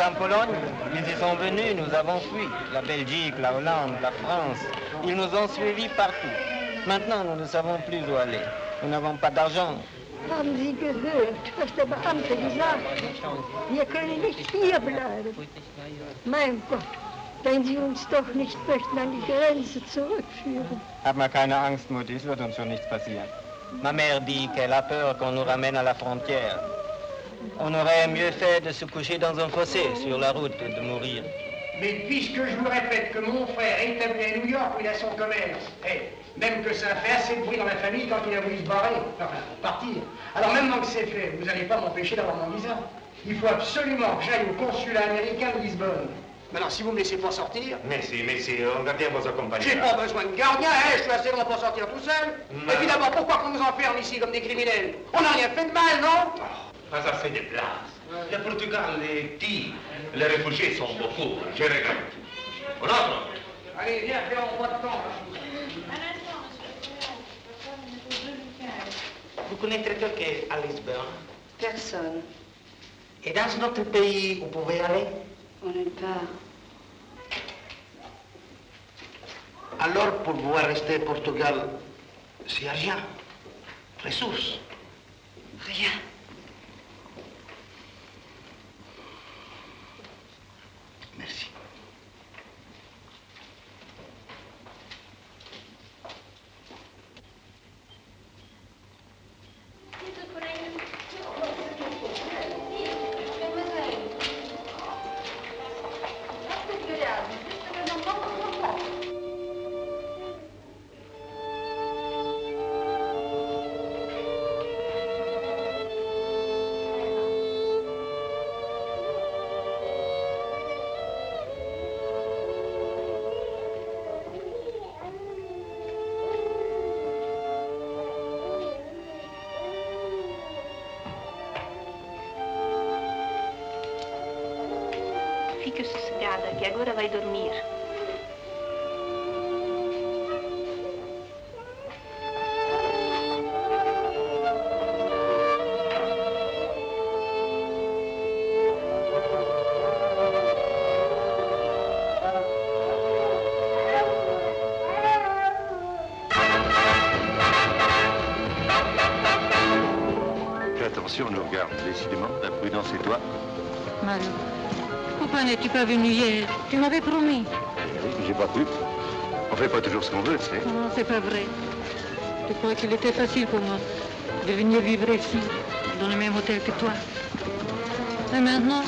en Pologne, ils y sont venus, nous avons fui. La Belgique, la Hollande, la France. Ils nous ont suivis partout. Maintenant, nous ne savons plus où aller. Nous n'avons pas d'argent. Haben Sie gehört, was der Beamte gesagt hat? Wir können nicht hier bleiben. Mein Gott, wenn Sie uns doch nicht möchten an die Grenze zurückführen. Hab mal keine Angst, Mutti, es wird uns schon nichts passieren. Ma mère dit qu'elle a peur qu'on nous ramène à la frontière. On aurait mieux fait de se coucher dans un fossé sur la route et de mourir. Mais puisque je vous répète que mon frère est établi à New York où il a son commerce, même que ça a fait assez de bruit dans la famille quand il a voulu se barrer, enfin, partir. Alors maintenant que c'est fait, vous n'allez pas m'empêcher d'avoir mon visa. Il faut absolument que j'aille au consulat américain de Lisbonne. Maintenant, si vous me laissez pas sortir... Mais si, un gardien vous accompagne. J'ai pas besoin de gardien, je suis assez grand pour sortir tout seul. Et puis d'abord, pourquoi qu'on nous enferme ici comme des criminels? On n'a rien fait de mal, non? Pas assez de place. Le Portugal est petit. Les réfugiés sont beaucoup. Je regarde. On entre. Allez, viens, fais en pas de temps. Vous connaissez quelqu'un à Lisbonne? Personne. Et dans notre pays, vous pouvez aller? On nulle part. Alors, pour pouvoir rester au Portugal, s'il n'y a rien, ressources. Rien. Merci. Fica sossegada, que agora vai dormir. Fais attention, on nous regarde. Décidément, la prudence et toi. Mario, pourquoi n'es-tu pas venu hier? Tu m'avais promis. Oui, j'ai pas pu. On fait pas toujours ce qu'on veut, tu sais. Non, c'est pas vrai. Tu crois qu'il était facile pour moi de venir vivre ici, dans le même hôtel que toi. Et maintenant,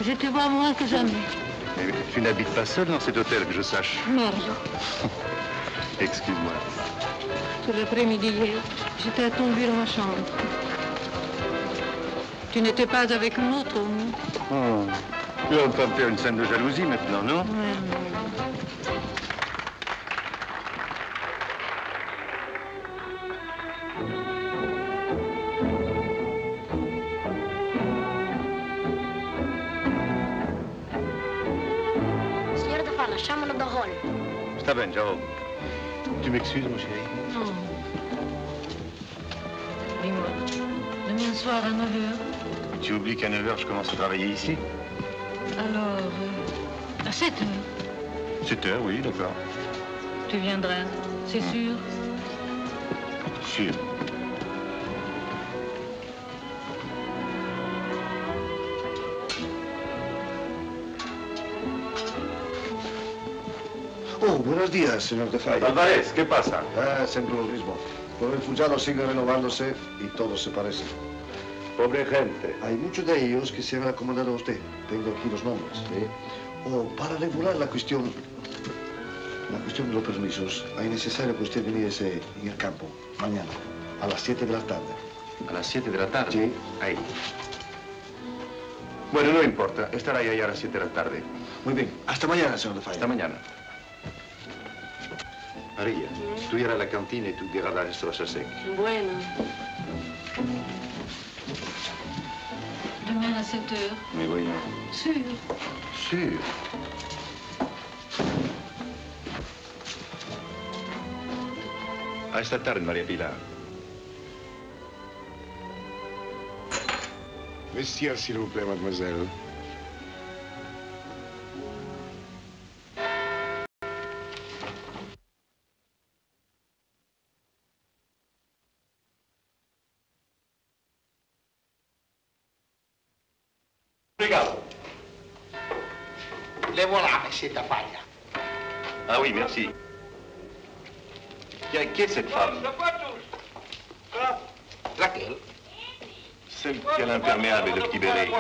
je te vois moins que jamais. Mais tu n'habites pas seul dans cet hôtel, que je sache. Mario, Excuse-moi. tout l'après-midi hier, j'étais à ton bureau en chambre. Tu n'étais pas avec un autre, non? Oh. Tu vas pas me faire une scène de jalousie maintenant, non? Ouais, non. Signora Da Fà, lasciamolo da hall. Sta bene, ciao. Tu m'excuses, mon chéri? Non. Dis-moi, demain soir à 9h, Tu oublies qu'à 9h, je commence à travailler ici? alors à 7h, 7h, oui, d'accord. tu viendras, c'est sûr? Sûr. Oh, buenos días, señor De Falla. Alvarez, ¿qué pasa? Ah, siempre lo mismo. Los refugiados siguen renovándose y todos se parecen. Pobre gente. Hay muchos de ellos que se han acomodado a usted. Tengo aquí los nombres. ¿Sí? Oh, para regular la cuestión de los permisos, hay necesario que usted viniese en el campo mañana a las 7 de la tarde. ¿A las 7 de la tarde? Sí. Ahí. Bueno, no importa. Estará ahí a las 7 de la tarde. Muy bien. Hasta mañana, señor De Falla. Hasta mañana. María, tú irás a la cantina y tú diras la restauration sec. Bueno. Demain à 7h. Mais voyons. Sûr. Sûr. A esta tarde, María Pilar. Vestiaire, s'il vous plaît, mademoiselle. c'est ta falla. Ah oui, merci. Qui est cette femme? Laquelle? Celle qui a l'imperméable et le petit béret.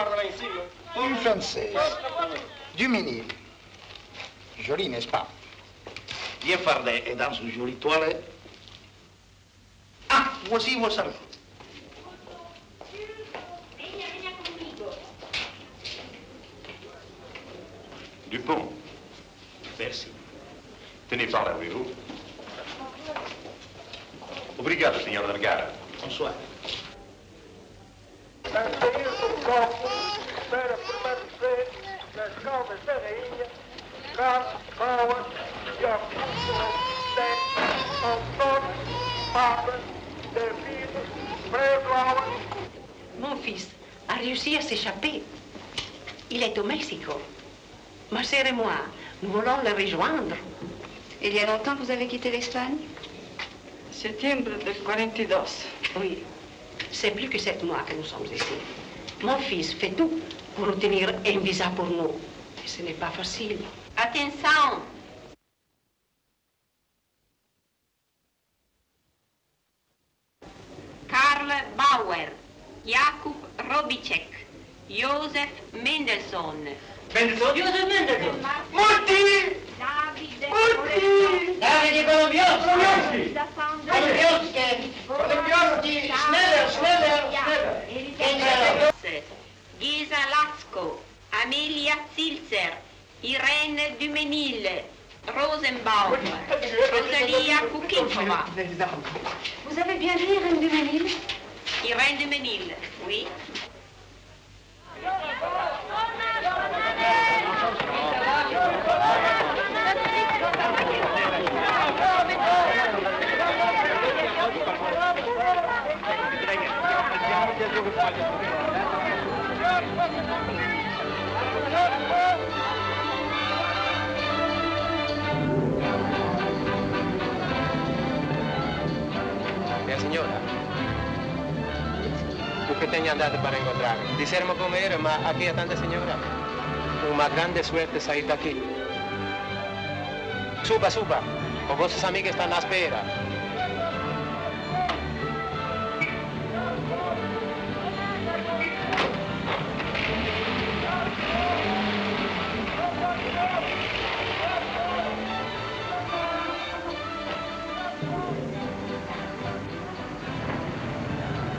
Une Française. Du Ménil. Jolie, n'est-ce pas? Bien fardée et dans une jolie toilette. Ah, voici vos amis. Dupont. Merci. Tenez par là, voyez-vous. Obrigado, signor Vergara. Bonsoir. Mon fils a réussi à s'échapper. Il est au Mexique. Ma sœur et moi, nous voulons le rejoindre. Il y a longtemps que vous avez quitté l'Espagne? Septembre de 42. Oui, c'est plus que 7 mois que nous sommes ici. Mon fils fait tout pour obtenir un visa pour nous. Et ce n'est pas facile. Attention! Karl Bauer, Jakub Robicek, Josef Mendelssohn. Mendelssohn? Josef Mendelssohn. Mutti! Davide Mutti! Davide Colombioschi. Colombioschi! Schneller, schneller, schneller! Gisa Lasko, Amelia Zilzer, Irène Duménil, Rosenbaum, Rosalia Kukinkova. Vous avez bien dit Irène Duménil? Irène Duménil, oui. Signora, tu che te ne andate per incontrare? Dissero come era, ma aquí a tanta signora. Una grande suerte salir de aquí. Suba, suba, o vuestras amigas están a espera.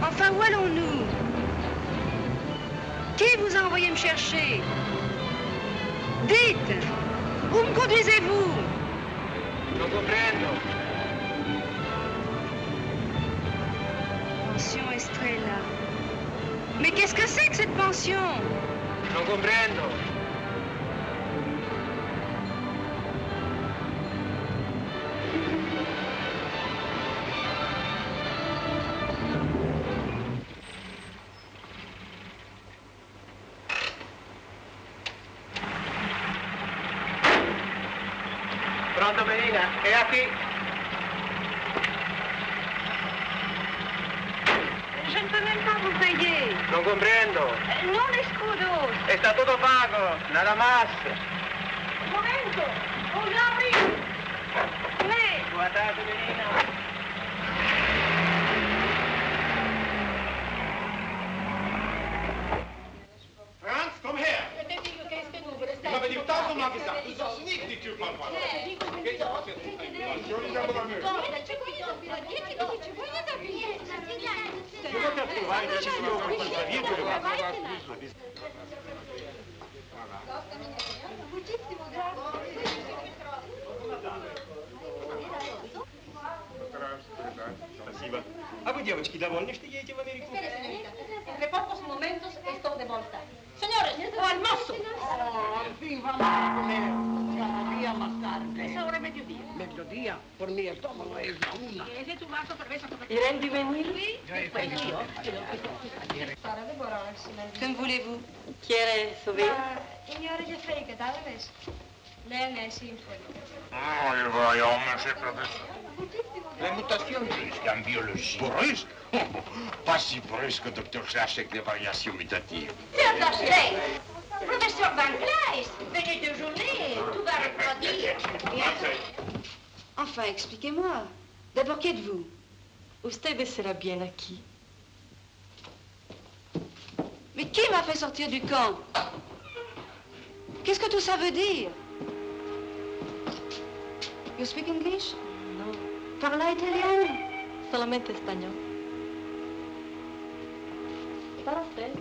Enfin, où allons-nous? Qui vous a envoyé me chercher? Dites, où me conduisez-vous? Non comprendo. Pension Estrella. Mais qu'est-ce que c'est que cette pension? Non comprendo. Pronto, Melina? È aquí. Je ne peux même pas vous payer. Non comprendo. Non escudos. Está todo pago, nada más. Un momento. Oh, j'arrive. Mais... Boa tarde, Melina. Franz, komm her! Ich habe dir 1000-mal gesagt, du sollst nicht die Tür aufmachen. Спасибо. А вы, девочки, довольны, что едете в Америку? Entre pocos momentos estoy de vuelta. Señores, o almuerzo. Oh, al fin vamos a comer. Cada día más tarde. Es ahora mediodía. Mediodía, por mi estómago es la una. ¿Es de tu vaso cerveza? Irène Duménil? Oui. Que me voulez-vous? Quiere subir? Signore de Frege, dale-mes. Lei sinfoni. Oh, voyons, monsieur professeur. La mutation brusque en biologie. Brusque? Pas si brusque, docteur Cherche, avec les variations mutatives. Serge Lei, Professeur Van Gleis, venez déjeuner, tout va refroidir. Enfin, expliquez-moi. D'abord, qui êtes-vous? Usted sera bien acquis. Mais qui m'a fait sortir du camp? Qu'est-ce que tout ça veut dire? You speak English? No, Parla italiano? solamente español. Para usted.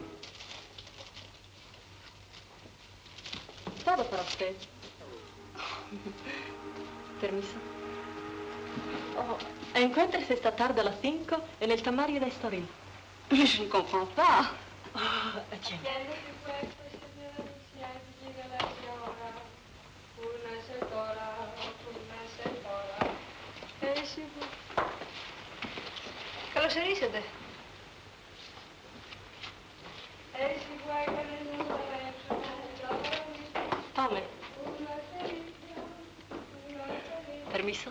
Todo para usted. Permiso. Oh, encuéntrese esta tarde a las 5 en el tamario de Estoril. Mais je ne comprends pas. Oh, tiens. Καλώς ορίσατε. Tome. Permiso.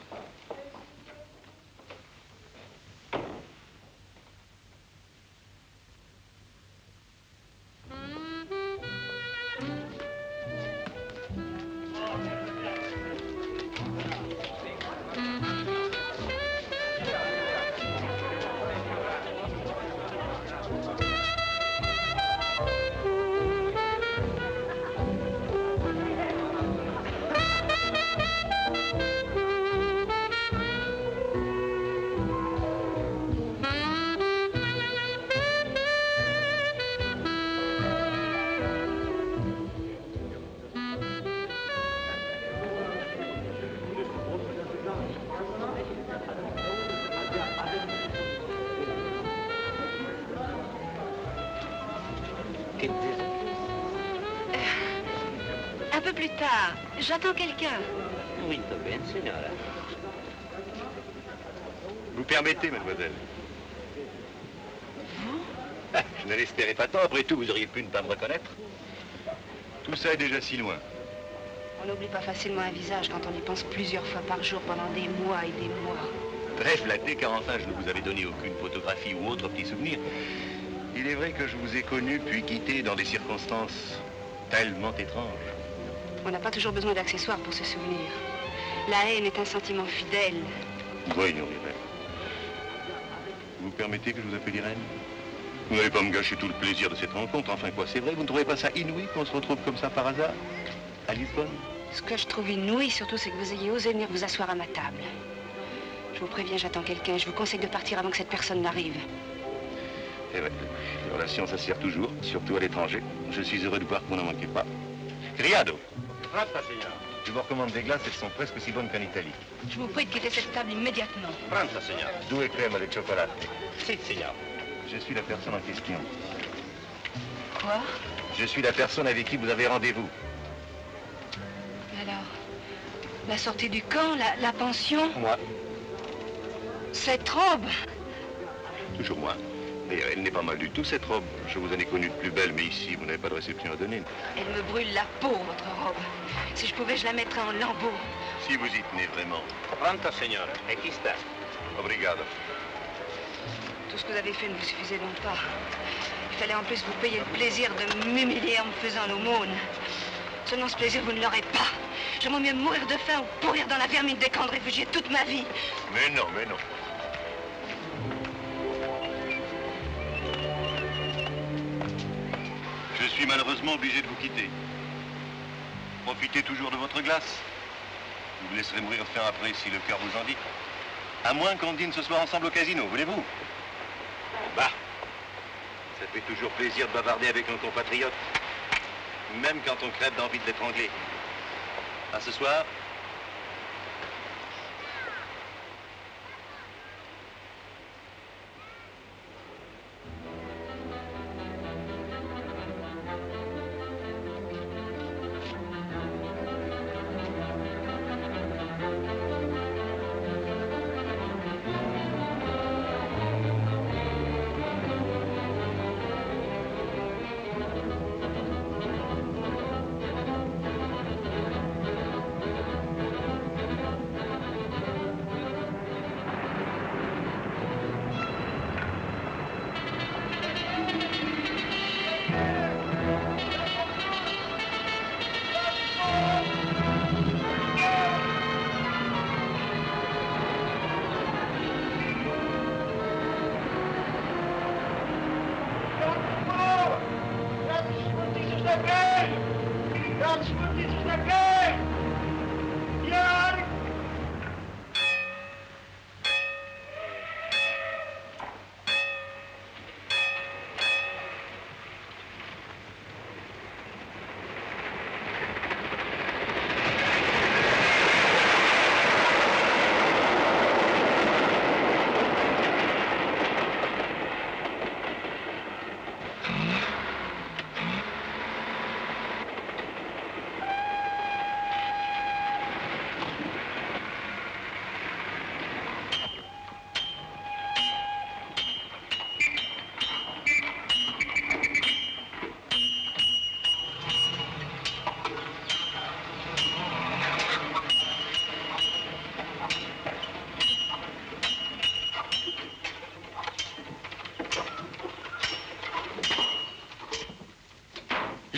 Un peu plus tard. J'attends quelqu'un. Muito bem, senhora. Vous permettez, mademoiselle? Je ne l'espérais pas tant. Après tout, vous auriez pu ne pas me reconnaître. Tout ça est déjà si loin. On n'oublie pas facilement un visage quand on y pense plusieurs fois par jour pendant des mois et des mois. Très flatté, car enfin, je ne vous avais donné aucune photographie ou autre petit souvenir. Il est vrai que je vous ai connu puis quitté dans des circonstances tellement étranges. On n'a pas toujours besoin d'accessoires pour se souvenir. La haine est un sentiment fidèle. Voyons, Irène. Vous permettez que je vous appelle Irène? Vous n'allez pas me gâcher tout le plaisir de cette rencontre. Enfin quoi, c'est vrai, vous ne trouvez pas ça inouï qu'on se retrouve comme ça par hasard à Lisbonne? Ce que je trouve inouï, surtout, c'est que vous ayez osé venir vous asseoir à ma table. Je vous préviens, j'attends quelqu'un. Je vous conseille de partir avant que cette personne n'arrive. C'est vrai, les relations, ça sert toujours, surtout à l'étranger. Je suis heureux de voir que vous n'en manquez pas. Criado! Pronto, signor. Je vous recommande des glaces, elles sont presque aussi bonnes qu'en Italie. Je vous prie de quitter cette table immédiatement. Pronto, signor. 2 crème de chocolat. Si, signor. Je suis la personne en question. Quoi? Je suis la personne avec qui vous avez rendez-vous. Alors, la sortie du camp, la pension? Moi. Cette robe? Toujours moi. Mais elle n'est pas mal du tout, cette robe. Je vous en ai connu de plus belle, mais ici, vous n'avez pas de réception à donner. Elle me brûle la peau, votre robe. Si je pouvais, je la mettrais en lambeaux. Si vous y tenez vraiment. Pronto, signore. E chi sta? Obrigado. Tout ce que vous avez fait ne vous suffisait donc pas. Il fallait en plus vous payer le plaisir de m'humilier en me faisant l'aumône. Seulement ce plaisir, vous ne l'aurez pas. J'aimerais mieux mourir de faim ou pourrir dans la vermine des camps de réfugiés toute ma vie. Mais non, mais non. Je suis malheureusement obligé de vous quitter. Profitez toujours de votre glace. Vous vous laisserez mourir de faim après si le cœur vous en dit. À moins qu'on dîne ce soir ensemble au casino, voulez-vous? Bah, ça fait toujours plaisir de bavarder avec un compatriote, même quand on crève d'envie de l'étrangler. À ce soir.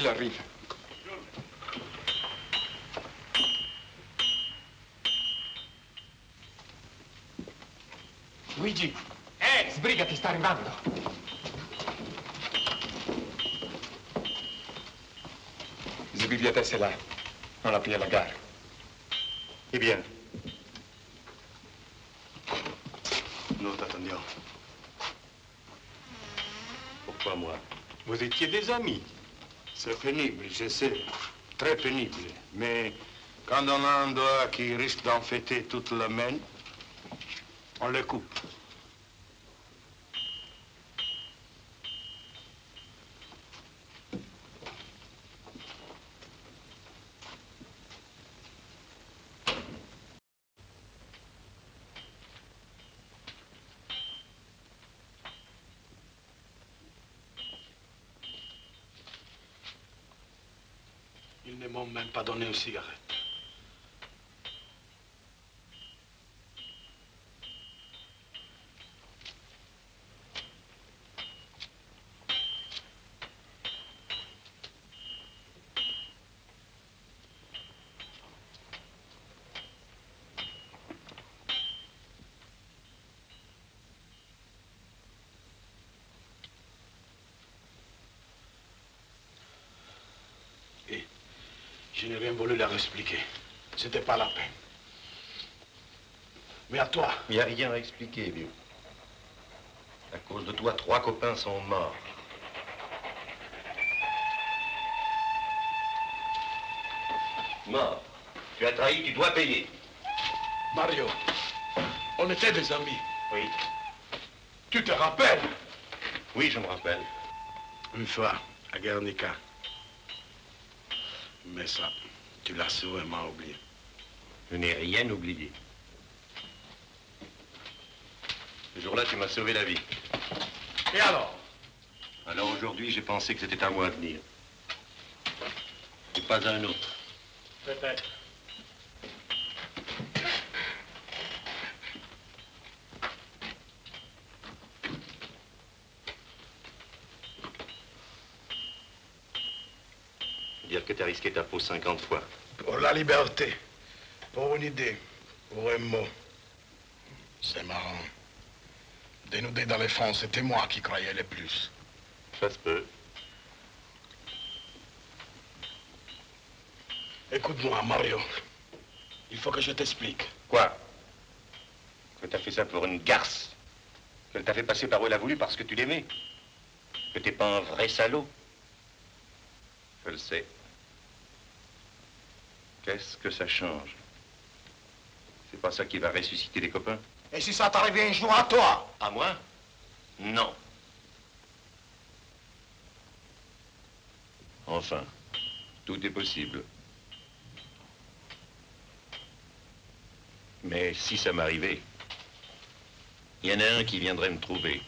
qu'il arrive. Luigi! Sbrigati, sta arrivando! La bibliothèque est là. On l'a pris à la gare. Eh bien, nous t'attendions. Pourquoi moi? Vous étiez des amis. C'est pénible, je sais. Très pénible. Mais quand on a un doigt qui risque d'enfêter toute la main, on le coupe. Ils ne m'ont même pas donné une cigarette. Je n'ai rien voulu leur expliquer. C'était pas la peine. Mais à toi. Il n'y a rien à expliquer, vieux. À cause de toi, 3 copains sont morts. Mort. Tu as trahi, tu dois payer. Mario, on était des amis. Oui. Tu te rappelles? Oui, je me rappelle. Une fois, à Guernica. Mais ça, tu l'as sûrement oublié. Je n'ai rien oublié. Ce jour-là, tu m'as sauvé la vie. Et alors? Alors aujourd'hui, j'ai pensé que c'était à moi de venir. Et pas à un autre. Peut-être. Dire que tu as risqué ta peau 50 fois. Pour la liberté, pour une idée, pour un mot. C'est marrant. Dénudé dans les fonds, c'était moi qui croyais le plus. Ça se peut. Écoute-moi, Mario. Il faut que je t'explique. Quoi? Que t'as fait ça pour une garce? Qu'elle t'a fait passer par où elle a voulu parce que tu l'aimais? Que t'es pas un vrai salaud? Je le sais. Qu'est-ce que ça change? C'est pas ça qui va ressusciter les copains? Et si ça t'arrivait un jour à toi? À moi? Non. Enfin, tout est possible. Mais si ça m'arrivait, il y en a un qui viendrait me trouver.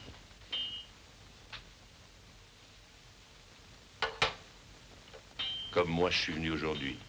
Comme moi, je suis venu aujourd'hui.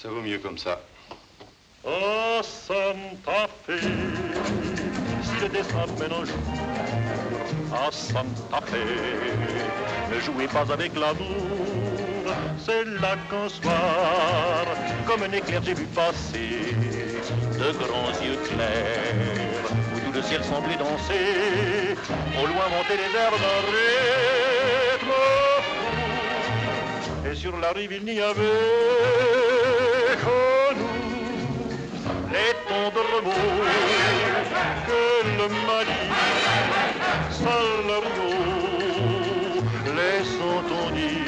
Ça vaut mieux comme ça. Oh, Santa Fe, si le destin mène un jour à Santa Fe, ne jouez pas avec l'amour. C'est là qu'un soir, comme un éclair, j'ai vu passer de grands yeux clairs, où tout le ciel semblait danser, au loin monter les airs d'un rythme fou. Et sur la rive, il n'y avait les tendres mots que le Mali, Salario, les sont-on dit.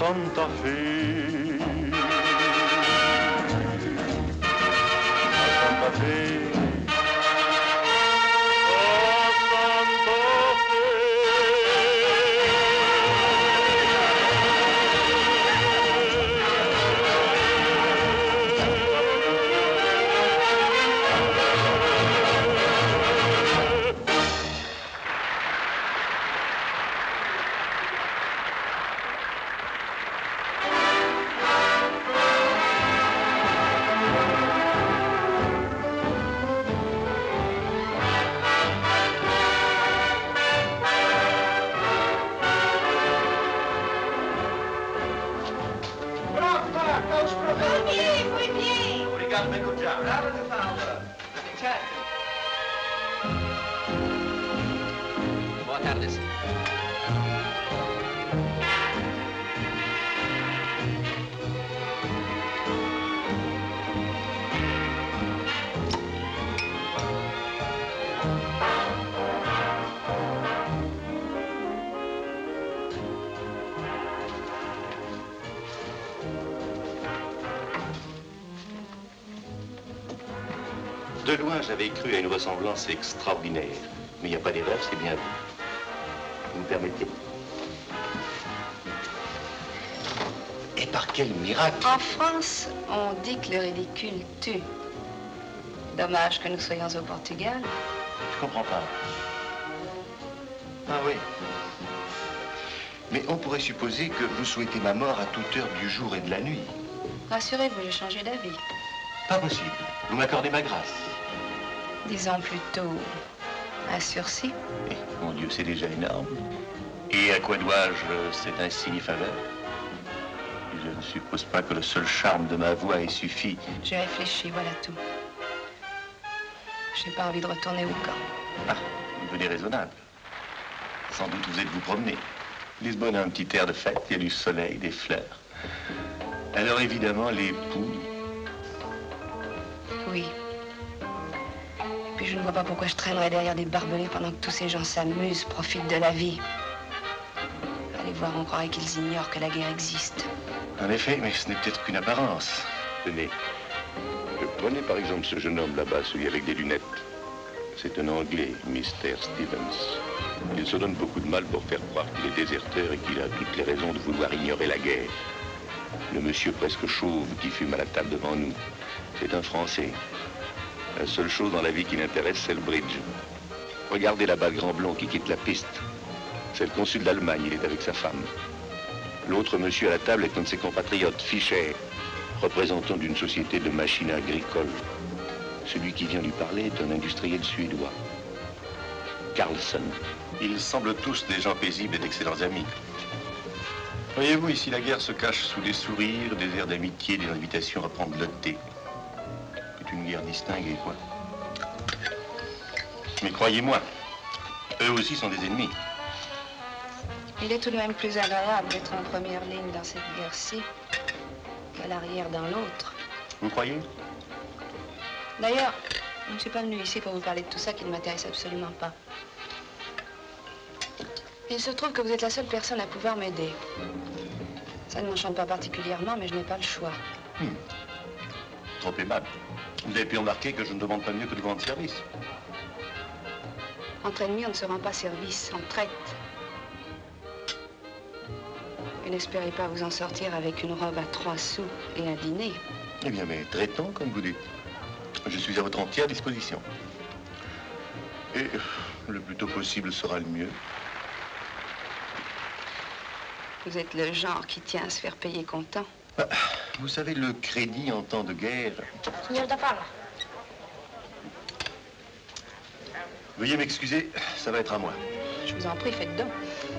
Santa Fe. A Santa Fe. Boa tarde, senhor. De loin, j'avais cru à une ressemblance extraordinaire. Mais il n'y a pas d'erreur, c'est bien vous. Vous me permettez? Et par quel miracle? En France, on dit que le ridicule tue. Dommage que nous soyons au Portugal. Je comprends pas. Ah oui. Mais on pourrait supposer que vous souhaitez ma mort à toute heure du jour et de la nuit. Rassurez-vous, j'ai changé d'avis. Pas possible. Vous m'accordez ma grâce. Disons plutôt un sursis. Eh, mon Dieu, c'est déjà énorme. Et à quoi dois-je cette insigne faveur? Je ne suppose pas que le seul charme de ma voix ait suffi. J'ai réfléchi, voilà tout. J'ai pas envie de retourner au camp. Ah, vous venez raisonnable. Sans doute vous êtes-vous promené. Lisbonne a un petit air de fête, il y a du soleil, des fleurs. Alors évidemment, les poules. Oui. Et puis je ne vois pas pourquoi je traînerais derrière des barbelés pendant que tous ces gens s'amusent, profitent de la vie. Allez voir, on croirait qu'ils ignorent que la guerre existe. En effet, mais ce n'est peut-être qu'une apparence. Tenez, prenez par exemple ce jeune homme là-bas, celui avec des lunettes. C'est un Anglais, Mr. Stevens. Il se donne beaucoup de mal pour faire croire qu'il est déserteur et qu'il a toutes les raisons de vouloir ignorer la guerre. Le monsieur presque chauve qui fume à la table devant nous, c'est un Français. La seule chose dans la vie qui l'intéresse, c'est le bridge. Regardez là-bas le grand blond qui quitte la piste. C'est le consul d'Allemagne, il est avec sa femme. L'autre monsieur à la table est un de ses compatriotes, Fischer, représentant d'une société de machines agricoles. Celui qui vient lui parler est un industriel suédois, Carlson. Ils semblent tous des gens paisibles et d'excellents amis. Voyez-vous, ici, la guerre se cache sous des sourires, des airs d'amitié, des invitations à prendre le thé. C'est une guerre distinguée, quoi. Mais croyez-moi, eux aussi sont des ennemis. Il est tout de même plus agréable d'être en première ligne dans cette guerre-ci qu'à l'arrière dans l'autre. Vous croyez? D'ailleurs, je ne suis pas venue ici pour vous parler de tout ça qui ne m'intéresse absolument pas. Il se trouve que vous êtes la seule personne à pouvoir m'aider. Ça ne m'enchante pas particulièrement, mais je n'ai pas le choix. Trop aimable. Vous avez pu remarquer que je ne demande pas mieux que de vous rendre service. Entre ennemis, on ne se rend pas service, on traite. Et n'espérez pas vous en sortir avec une robe à 3 sous et un dîner. Eh bien, mais traitons, comme vous dites. Je suis à votre entière disposition. Et le plus tôt possible sera le mieux. Vous êtes le genre qui tient à se faire payer comptant. Ah, vous savez, le crédit en temps de guerre... Signor da Parma. Veuillez m'excuser, ça va être à moi. Je vous en prie, faites donc.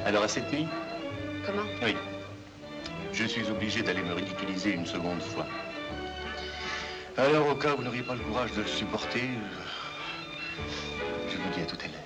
Alors, à cette nuit? Comment? Oui. Je suis obligé d'aller me ridiculiser une seconde fois. Alors, au cas où vous n'auriez pas le courage de le supporter, je vous dis à tout à l'heure.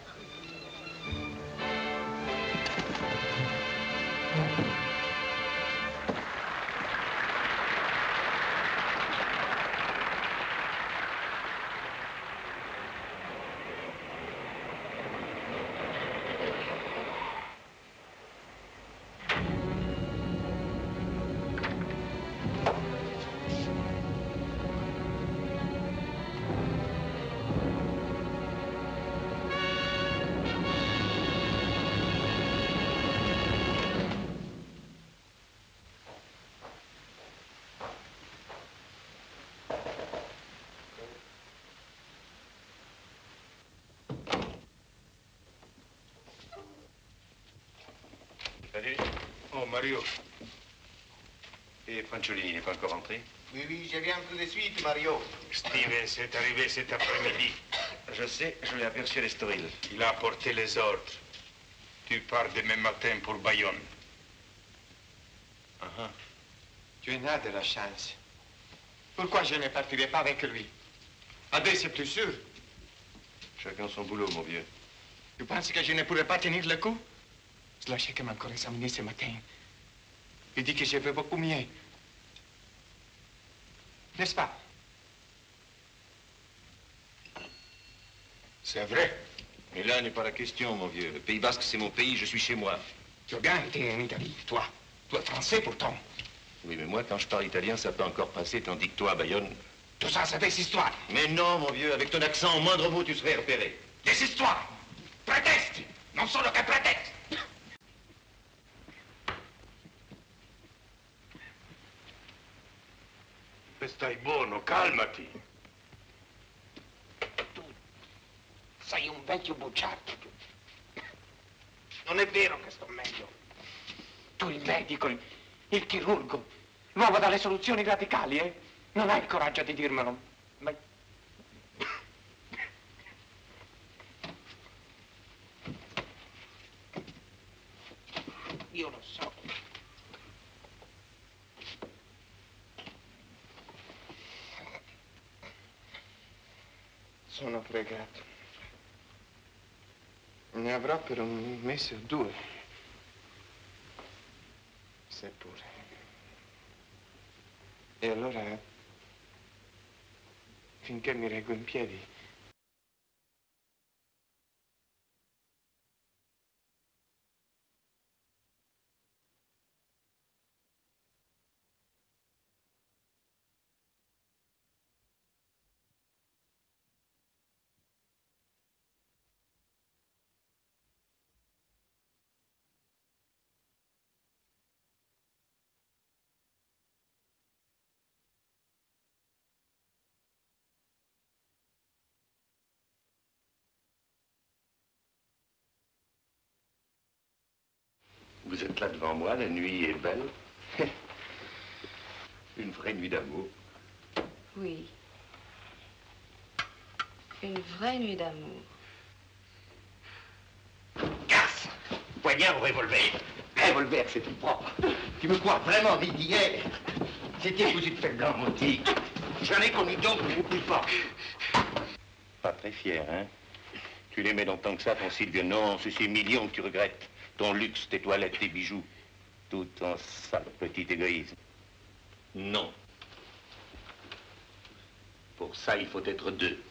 Salut. Oh, Mario. Et Fanciolini n'est pas encore rentré? Oui, je viens tout de suite, Mario. Steven, c'est arrivé cet après-midi. Je sais, je l'ai aperçu à l'Estoril. Il a apporté les ordres. Tu pars demain matin pour Bayonne. Tu en as de la chance. Pourquoi je ne partirai pas avec lui? À deux, c'est plus sûr. Chacun son boulot, mon vieux. Tu penses que je ne pourrais pas tenir le coup? Zlochek m'a encore examiné ce matin. Il dit que je vais beaucoup mieux. N'est-ce pas? C'est vrai. Mais là n'est pas la question, mon vieux. Le Pays Basque, c'est mon pays, je suis chez moi. Tu as bien été en Italie, toi. Toi, français, pourtant. Oui, mais moi, quand je parle italien, ça peut encore passer, tandis que toi, à Bayonne... Tout ça, c'est des histoires. Mais non, mon vieux, avec ton accent, au moindre mot, tu serais repéré. Des histoires. Prétexte. Non solo che prétexte. Stai buono, calmati. Sei un vecchio bugiardo. Non è vero che sto meglio. Tu il medico, il chirurgo, l'uomo dalle soluzioni radicali, eh? Non hai il coraggio di dirmelo. Ma... Io lo so. Sono fregato. Ne avrò per un mese o due. Seppure. E allora, finché mi reggo in piedi, Vous êtes là devant moi, la nuit est belle. Une vraie nuit d'amour. Oui. Une vraie nuit d'amour. Casse! Poignard ou revolver? Revolver, c'est plus propre. Tu me crois vraiment vite d'hier? C'était cousu de fer blanc, Monty. J'en ai connu d'autres beaucoup plus forts. Pas très fier, hein? Tu l'aimais dans tant que ça, ton Sylvie? Non, c'est ces millions que tu regrettes. Ton luxe, tes toilettes, tes bijoux. Tout en sale petit égoïsme. Non. Pour ça, il faut être deux.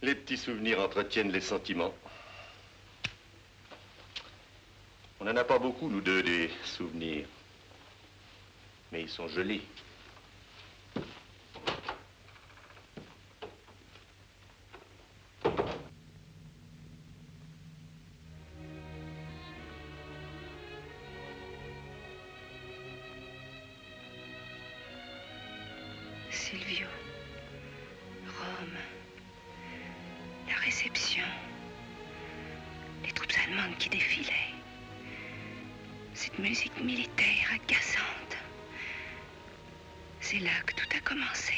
Les petits souvenirs entretiennent les sentiments. On n'en a pas beaucoup, nous deux, des souvenirs. Mais ils sont jolis. Silvio, Rome, la réception, les troupes allemandes qui défilaient, cette musique militaire agaçante. C'est là que tout a commencé.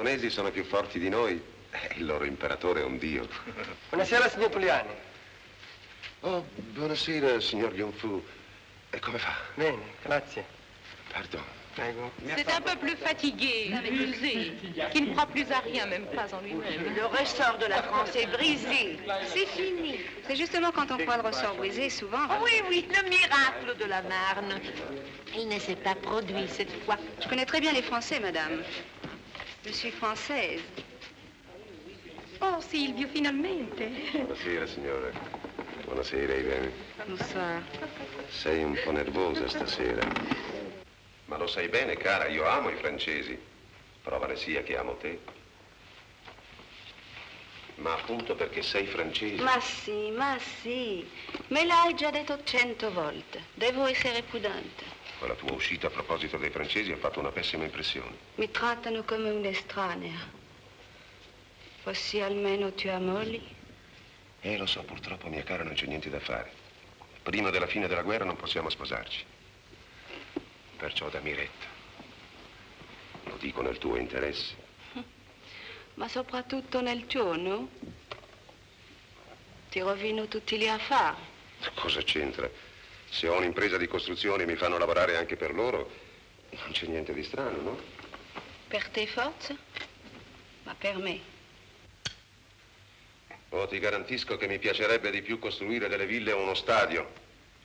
I giapponesi sono più forti di noi e il loro imperatore è un dio. Buonasera, signor Pugliani. Oh, buonasera, signor Yongfu. E come va? Bene, grazie. Pardon. Prego. C'est un peu plus fatigué, usé, qui ne croit plus à rien, même pas en lui-même. Le ressort de la France est brisé. C'est fini. C'est justement quand on croit le ressort brisé, souvent... Oh oui, oui, le miracle de la Marne. Il ne s'est pas produit cette fois. Je connais très bien les Français, madame. Je suis française. Oh, Silvio, finalmente. Buonasera, signora. Buonasera, Irene. Bonsoir. Sei un po' nervosa stasera. Ma lo sai bene, cara, io amo i francesi. Prova ne sia che amo te. Ma appunto perché sei francese. Ma sì. Me l'hai già detto 100 volte. Devo essere prudente. Quella tua uscita a proposito dei francesi ha fatto una pessima impressione. Mi trattano come un'estranea. Fossi almeno tua moglie. Lo so, purtroppo, mia cara, non c'è niente da fare. Prima della fine della guerra non possiamo sposarci. Perciò dammi retta. Lo dico nel tuo interesse. Ma soprattutto nel tuo, no? Ti rovino tutti gli affari. Cosa c'entra? Se ho un'impresa di costruzione e mi fanno lavorare anche per loro, non c'è niente di strano, no? Per te forse? Ma per me? Oh, ti garantisco che mi piacerebbe di più costruire delle ville o uno stadio,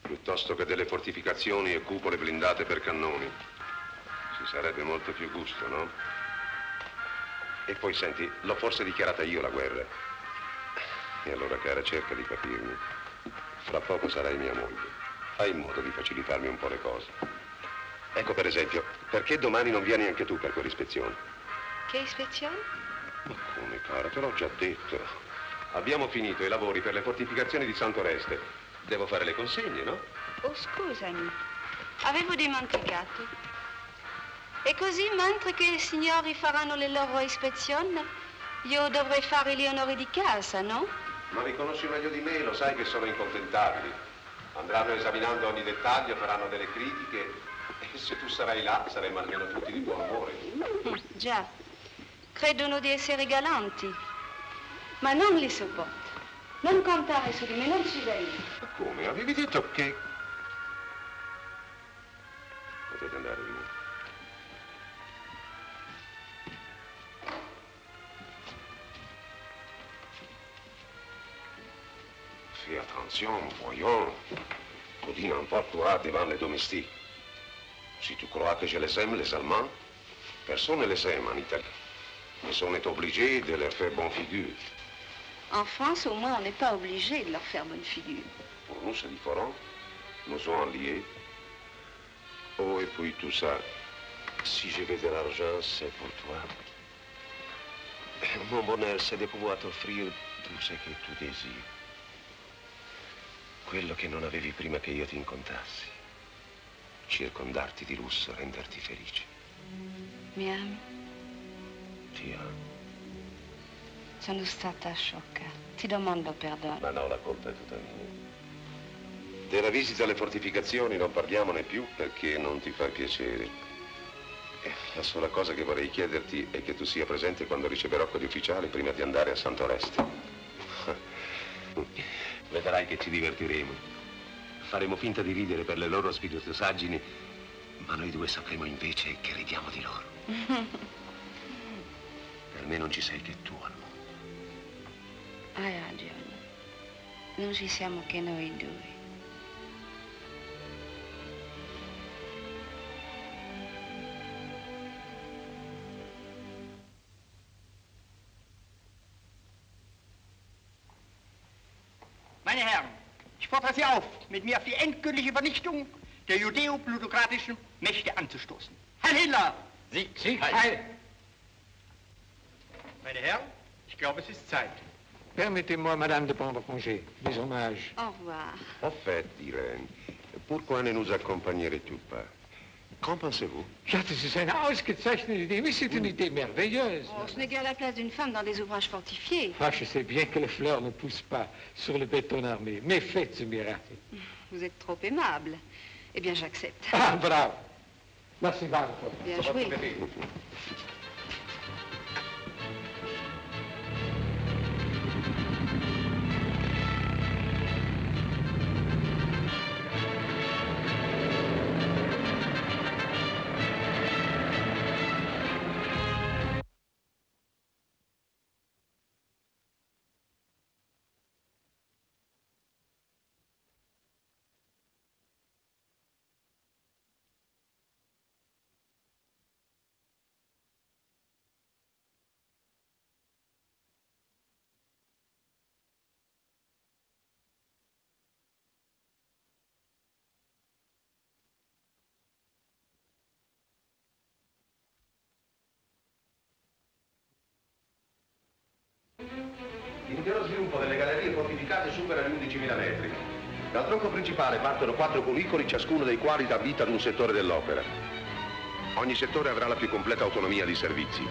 piuttosto che delle fortificazioni e cupole blindate per cannoni. Ci sarebbe molto più gusto, no? E poi, senti, l'ho forse dichiarata io la guerra. E allora, cara, cerca di capirmi. Fra poco sarai mia moglie. Fai in modo di facilitarmi un po' le cose. Ecco, per esempio, perché domani non vieni anche tu per quell'ispezione? Che ispezione? Ma come, cara, te l'ho già detto. Abbiamo finito i lavori per le fortificazioni di Santoreste. Devo fare le consegne, no? Oh, scusami. Avevo dimenticato. E così, mentre che i signori faranno le loro ispezioni, io dovrei fare gli onori di casa, no? Ma li conosci meglio di me, lo sai che sono incontentabili. Andranno esaminando ogni dettaglio, faranno delle critiche. E se tu sarai là, saremo almeno tutti di buon umore. Già. Credono di essere galanti. Ma non li sopporto. Non contare su di me, non ci vengo. Ma come? Avevi detto che... Potete andare via. Fais attention, voyons. On dit n'importe quoi devant les domestiques. Si tu crois que je les aime, les Allemands, personne ne les aime en Italie. Mais on est obligé de leur faire bonne figure. En France, au moins, on n'est pas obligé de leur faire bonne figure. Pour nous, c'est différent. Nous sommes liés. Oh, et puis tout ça, si je veux de l'argent, c'est pour toi. Mon bonheur, c'est de pouvoir t'offrir tout ce que tu désires. Quello che non avevi prima che io ti incontrassi. Circondarti di lusso, renderti felice. Mi ami? Ti amo. Sono stata sciocca. Ti domando perdono. Ma no, la colpa è tutta mia. Della visita alle fortificazioni non parliamone più perché non ti fa piacere. La sola cosa che vorrei chiederti è che tu sia presente quando riceverò quegli ufficiali prima di andare a Santoreste. Vedrai che ci divertiremo. Faremo finta di ridere per le loro spiritosaggini, ma noi due sapremo invece che ridiamo di loro. Per me non ci sei che tu al mondo. Hai ragione. Non ci siamo che noi due. Meine Herren, ich fordere Sie auf, mit mir auf die endgültige Vernichtung der judäo-plutokratischen Mächte anzustoßen. Heil Hitler! Sie, Heil! Meine Herren, ich glaube, es ist Zeit. Permettez-moi, madame, de prendre congé. Mes hommages. Au revoir. En fait, Irene, pourquoi ne nous accompagnerez-vous pas? Qu'en pensez-vous? Ja, das ist eine ausgezeichnete Idee. Mais c'est une idée merveilleuse. Oh, ce n'est guère la place d'une femme dans des ouvrages fortifiés. Ah, je sais bien que les fleurs ne poussent pas sur le béton armé, mais faites ce miracle. Vous êtes trop aimable. Eh bien, j'accepte. Ah, bravo. Merci, Marco. Bien joué. L'intero sviluppo delle gallerie fortificate supera gli 11.000 metri. Dal tronco principale partono 4 cunicoli, ciascuno dei quali dà vita ad un settore dell'opera. Ogni settore avrà la più completa autonomia di servizi.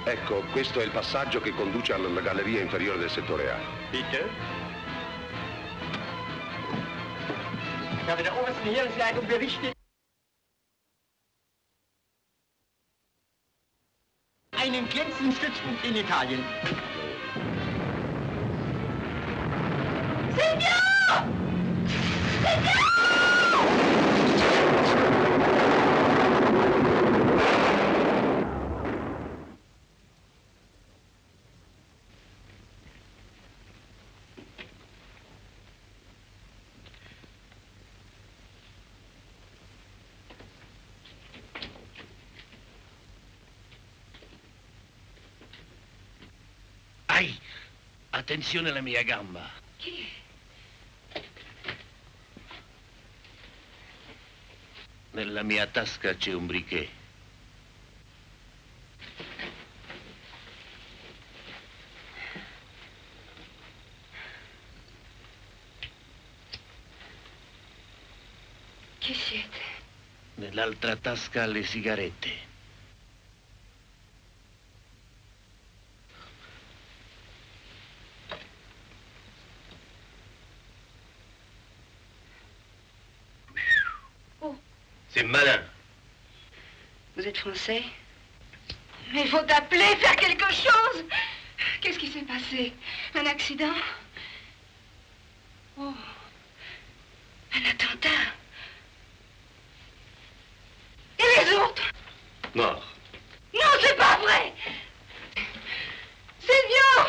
Ecco, questo è il passaggio che conduce alla galleria inferiore del settore A. Bitte? Ich habe der obersten Heeresleitung berichtet. Einen glänzenden Stützpunkt in Italien. Signor! Signor! Ai, attenzione alla mia gamba. Chi? Nella mia tasca c'è un briquet. Chi siete? Nell'altra tasca le sigarette. C'est malin. Vous êtes français? Mais il faut appeler, faire quelque chose. Qu'est-ce qui s'est passé? Un accident? Oh, un attentat. Et les autres? Mort. Non, c'est pas vrai! Silvio!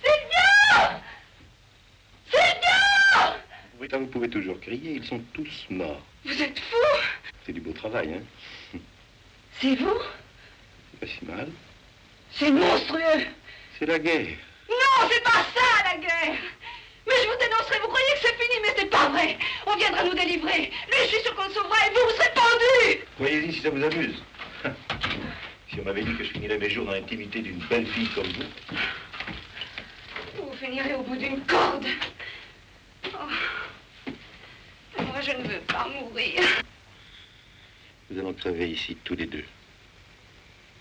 Silvio! Silvio! Vous pouvez toujours crier, ils sont tous morts. Vous êtes fou! C'est du beau travail, hein? C'est vous? C'est pas si mal. C'est monstrueux! C'est la guerre. Non, c'est pas ça, la guerre! Mais je vous dénoncerai, vous croyez que c'est fini, mais c'est pas vrai! On viendra nous délivrer! Lui, je suis sûr qu'on le sauvera et vous serez pendus! Voyez-y si ça vous amuse. Si on m'avait dit que je finirais mes jours dans l'intimité d'une belle fille comme vous. Vous finirez au bout d'une corde. Oh. Moi, je ne veux pas mourir. Nous allons crever ici tous les deux.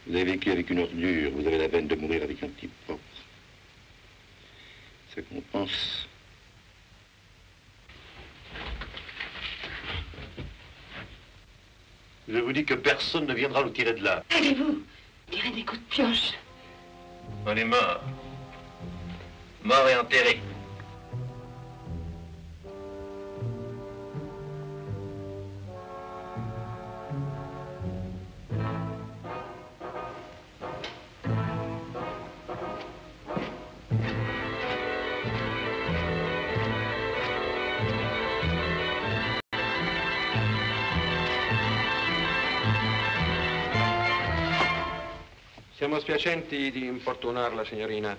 Vous avez vécu avec une ordure, vous avez la peine de mourir avec un type propre. Ça compense. Je vous dis que personne ne viendra nous tirer de là. Allez-vous, tirez des coups de pioche. On est mort. Mort et enterré. Siamo spiacenti di importunarla, signorina.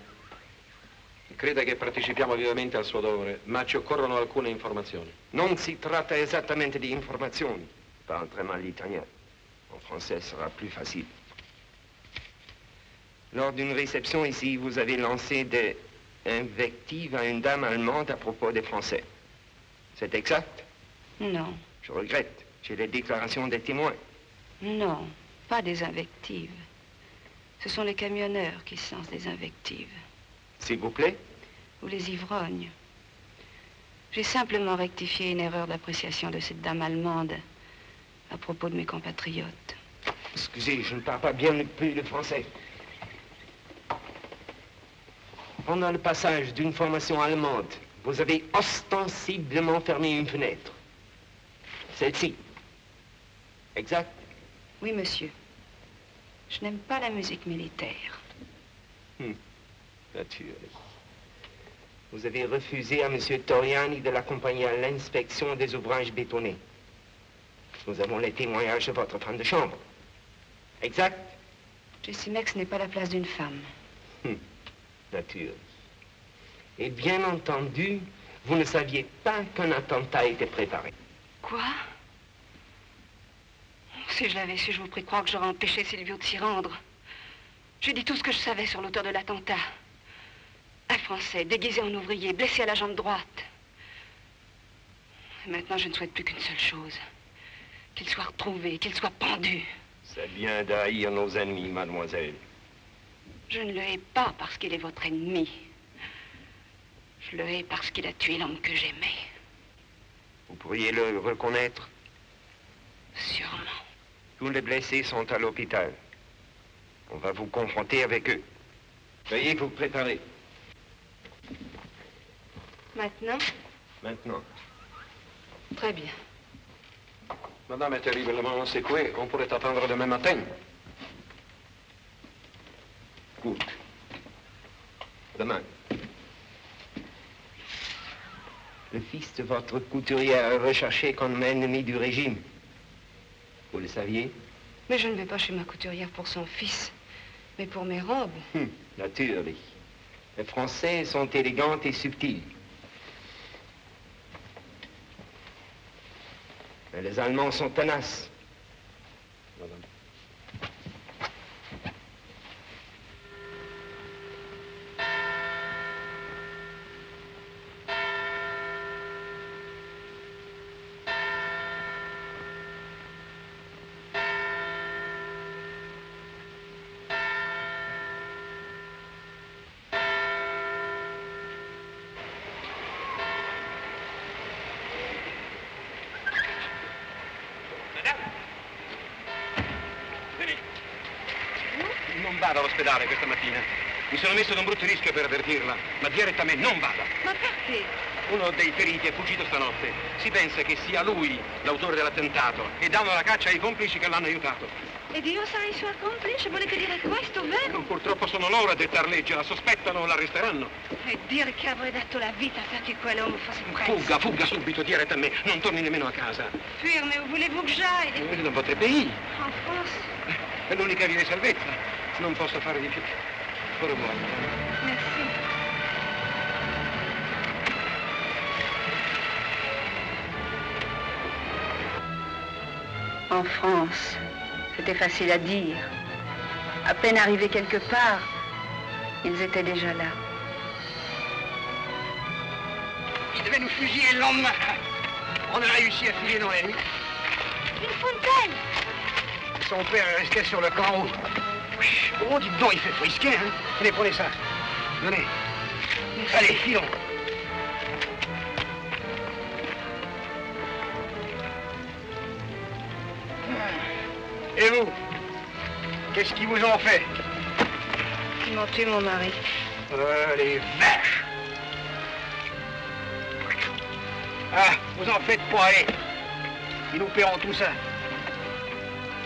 Creda che partecipiamo vivamente al suo dovere, ma ci occorrono alcune informazioni. Non si tratta esattamente di informazioni. Parle très mal l'italien. En français sera plus facile. Lors d'une réception ici, vous avez lancé des invectives à une dame allemande à propos des Français. C'est exact? Non. Je regrette. J'ai les déclarations des témoins. Non, pas des invectives. Ce sont les camionneurs qui se lancent des invectives. S'il vous plaît? Ou les ivrognes. J'ai simplement rectifié une erreur d'appréciation de cette dame allemande à propos de mes compatriotes. Excusez, je ne parle pas bien plus le français. Pendant le passage d'une formation allemande, vous avez ostensiblement fermé une fenêtre. Celle-ci. Exact? Oui, monsieur. Je n'aime pas la musique militaire. Naturel. Vous avez refusé à M. Toriani de l'accompagner à l'inspection des ouvrages bétonnés. Nous avons les témoignages de votre femme de chambre. Exact? Jessie Mex n'est pas la place d'une femme. Naturel. Et bien entendu, vous ne saviez pas qu'un attentat était préparé. Quoi? Si je l'avais su, je vous prie de croire que j'aurais empêché Silvio de s'y rendre. J'ai dit tout ce que je savais sur l'auteur de l'attentat. Un Français, déguisé en ouvrier, blessé à la jambe droite. Et maintenant, je ne souhaite plus qu'une seule chose. Qu'il soit retrouvé, qu'il soit pendu. C'est bien d'haïr nos ennemis, mademoiselle. Je ne le hais pas parce qu'il est votre ennemi. Je le hais parce qu'il a tué l'homme que j'aimais. Vous pourriez le reconnaître? Sûrement. Tous les blessés sont à l'hôpital. On va vous confronter avec eux. Veuillez vous préparer. Maintenant? Maintenant. Très bien. Madame est terriblement secouée. On pourrait attendre demain matin. Gut. Demain. Le fils de votre couturier est recherché comme ennemi du régime. Vous le saviez? Mais je ne vais pas chez ma couturière pour son fils, mais pour mes robes. Natürlich. Les Français sont élégants et subtils. Mais les Allemands sont tenaces. Madame. Non vada all'ospedale questa mattina. Mi sono messo in un brutto rischio per avvertirla, ma direttamente non vada. Ma perché? Uno dei feriti è fuggito stanotte. Si pensa che sia lui l'autore dell'attentato e danno la caccia ai complici che l'hanno aiutato. E Dio sa i suoi complici? Volete dire questo, vero? Purtroppo sono loro a dettar legge, la sospettano o l'arresteranno. E dire che avrei dato la vita perché quell'uomo fosse preso. Fugga subito, diretta a me. Non torni nemmeno a casa. Fuir, mais où voulez-vous que j'aille? Dans votre pays. En France. È l'unica via di salvezza. Non posso fare di più. Au revoir. Merci. En France, c'était facile à dire. À peine arrivés quelque part, ils étaient déjà là. Ils devaient nous fusiller le lendemain. On a réussi à filer dans la nuit. Une fontaine! Son père est resté sur le camp. Oh, dites donc, il fait frisquet, hein. Tenez, prenez ça. Donnez. Merci. Allez, filons. Et vous? Qu'est-ce qu'ils vous ont fait? Ils m'ont tué mon mari. Les vaches! Ah, vous en faites pas, allez. Ils nous paieront tout ça.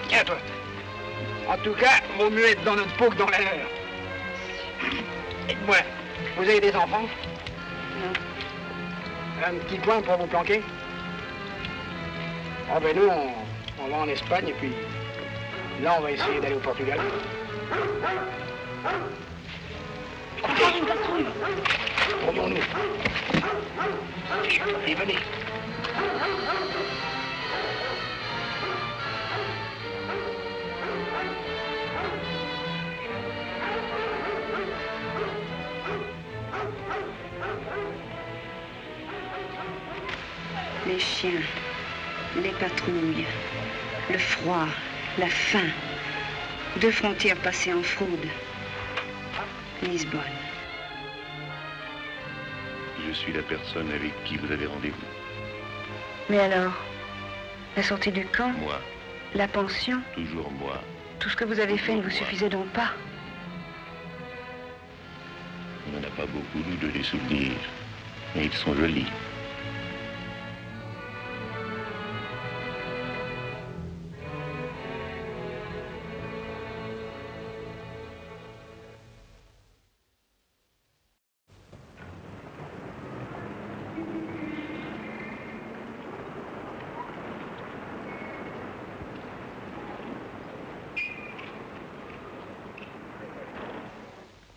Tiens, toi. En tout cas, vaut mieux être dans notre peau que dans la leur. Dites-moi, vous avez des enfants? Non. Un petit coin pour vous planquer? Ah ben nous, on va en Espagne et puis là, on va essayer d'aller au Portugal. Encore une patrouille. Tournons-nous. Allez, venez. Les chiens, les patrouilles, le froid, la faim. 2 frontières passées en fraude. Lisbonne. Je suis la personne avec qui vous avez rendez-vous. Mais alors, la sortie du camp? Moi. La pension? Toujours moi. Tout ce que vous avez fait ne vous suffisait donc pas? On n'en a pas beaucoup, nous, de les souvenirs. Mais ils sont jolis.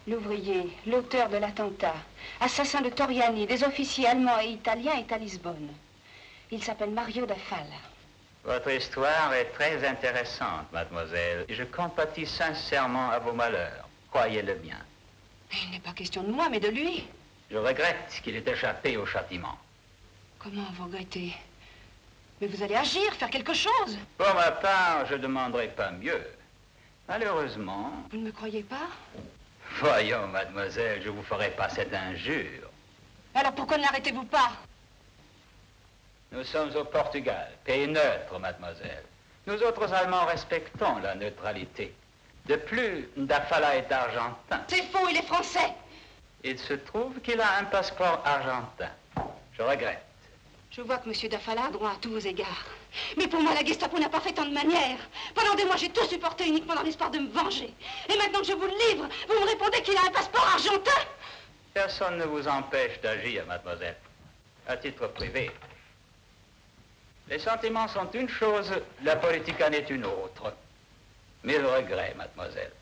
L'ouvrier, l'auteur de l'attentat, assassin de Toriani, des officiers allemands et italiens est à Lisbonne. Il s'appelle Mario da Falla. Votre histoire est très intéressante, mademoiselle. Je compatis sincèrement à vos malheurs. Croyez-le bien. Il n'est pas question de moi, mais de lui. Je regrette qu'il ait échappé au châtiment. Comment vous regrettez? Mais vous allez agir, faire quelque chose. Pour ma part, je ne demanderai pas mieux. Malheureusement... Vous ne me croyez pas? Voyons, mademoiselle, je vous ferai pas cette injure. Alors pourquoi ne l'arrêtez-vous pas? Nous sommes au Portugal, pays neutre, mademoiselle. Nous autres Allemands respectons la neutralité. De plus, Dafala est argentin. C'est faux, il est français. Il se trouve qu'il a un passeport argentin. Je regrette. Je vois que M. Dafala a droit à tous vos égards. Mais pour moi, la Gestapo n'a pas fait tant de manières. Pendant des mois, j'ai tout supporté uniquement dans l'espoir de me venger. Et maintenant que je vous le livre, vous me répondez qu'il a un passeport argentin? Personne ne vous empêche d'agir, mademoiselle, à titre privé. Les sentiments sont une chose, la politique en est une autre. Mille regrets, mademoiselle.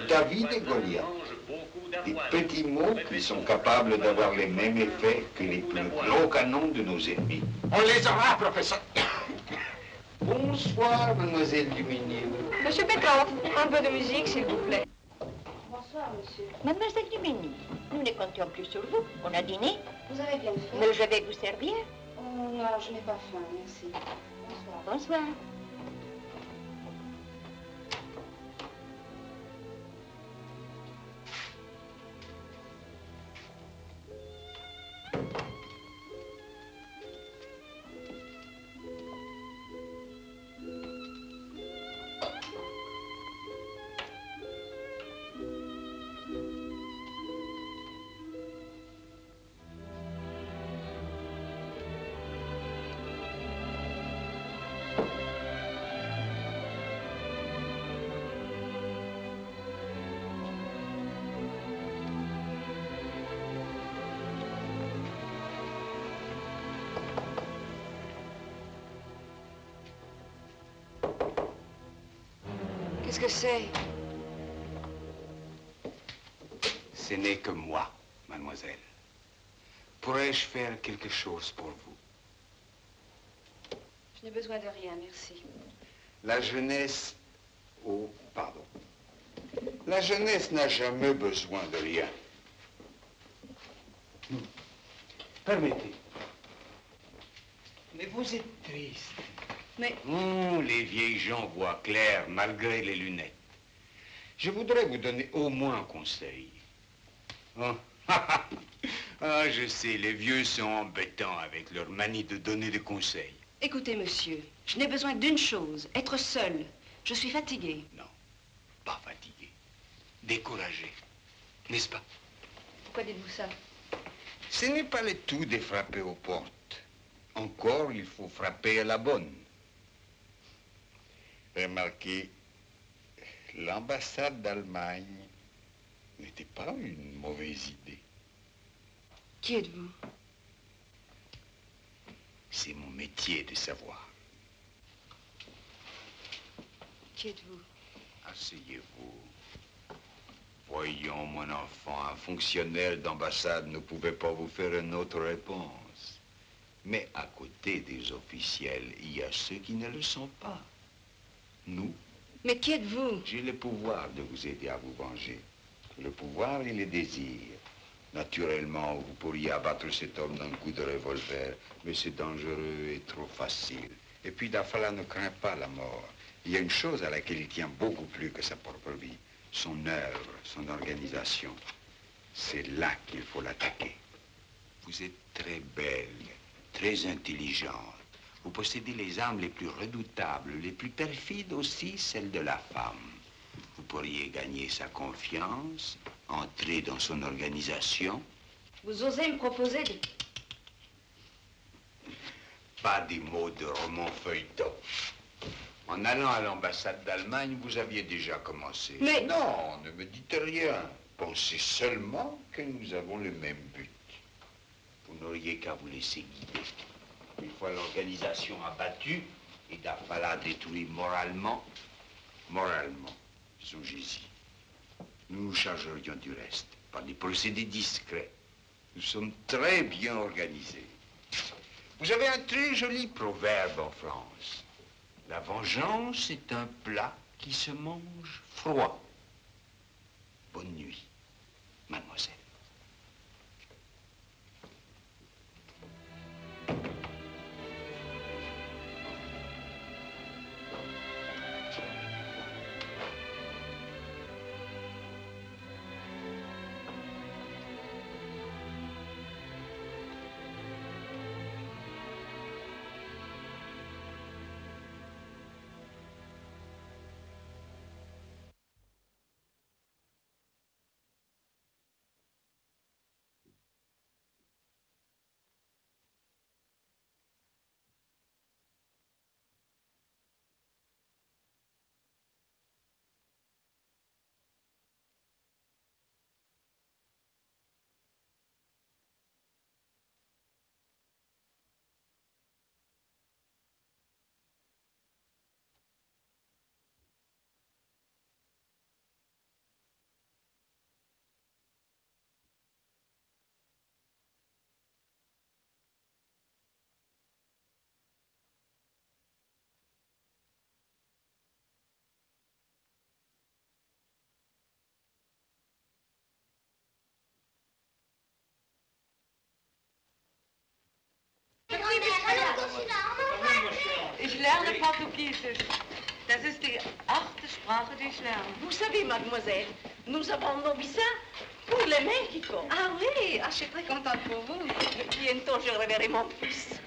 David et Goliath, des petits mots qui sont capables d'avoir les mêmes effets que les plus gros canons de nos ennemis. On les aura, professeur. Bonsoir, mademoiselle Duménil. Monsieur Petrov, un peu de musique, s'il vous plaît. Bonsoir, monsieur. Mademoiselle Duménil, nous ne comptions plus sur vous. On a dîné. Vous avez bien fait. Mais je vais vous servir. Oh non, je n'ai pas faim, merci. Bonsoir. Bonsoir. Qu'est-ce que c'est? Ce n'est que moi, mademoiselle. Pourrais-je faire quelque chose pour vous? Je n'ai besoin de rien, merci. La jeunesse... Oh, pardon. La jeunesse n'a jamais besoin de rien. Permettez. Mais vous êtes triste. Mais... Oh, les vieilles gens voient clair malgré les lunettes. Je voudrais vous donner au moins un conseil. Oh. Ah, je sais, les vieux sont embêtants avec leur manie de donner des conseils. Écoutez, monsieur, je n'ai besoin d'une chose, être seule. Je suis fatiguée. Non, pas fatiguée. Découragée. N'est-ce pas? Pourquoi dites-vous ça? Ce n'est pas le tout de frapper aux portes. Encore, il faut frapper à la bonne. Remarquez, l'ambassade d'Allemagne n'était pas une mauvaise idée. Qui êtes-vous? C'est mon métier de savoir. Qui êtes-vous? Asseyez-vous. Voyons, mon enfant, un fonctionnaire d'ambassade ne pouvait pas vous faire une autre réponse. Mais à côté des officiels, il y a ceux qui ne le sont pas. Nous. Mais qui êtes-vous? J'ai le pouvoir de vous aider à vous venger. Le pouvoir et le désir. Naturellement, vous pourriez abattre cet homme d'un coup de revolver, mais c'est dangereux et trop facile. Et puis Dafala ne craint pas la mort. Il y a une chose à laquelle il tient beaucoup plus que sa propre vie. Son œuvre, son organisation. C'est là qu'il faut l'attaquer. Vous êtes très belle, très intelligente. Vous possédez les armes les plus redoutables, les plus perfides aussi, celles de la femme. Vous pourriez gagner sa confiance, entrer dans son organisation. Vous osez me proposer de... Pas des mots de roman feuilleton. En allant à l'ambassade d'Allemagne, vous aviez déjà commencé. Mais... Non, ne me dites rien. Pensez seulement que nous avons le même but. Vous n'auriez qu'à vous laisser guider. Une fois l'organisation abattue et Dafala détruit moralement, songez-y. Nous nous chargerions du reste par des procédés discrets. Nous sommes très bien organisés. Vous avez un très joli proverbe en France. La vengeance est un plat qui se mange froid. Bonne nuit, mademoiselle. Ich lerne Portugiesisch. Das ist die 8. Sprache, die ich lerne. Vous savez, mademoiselle, nous avons nos visas pour le Mexico. Ah oui, je suis très contente pour vous. Bientôt, je reverrai mon fils.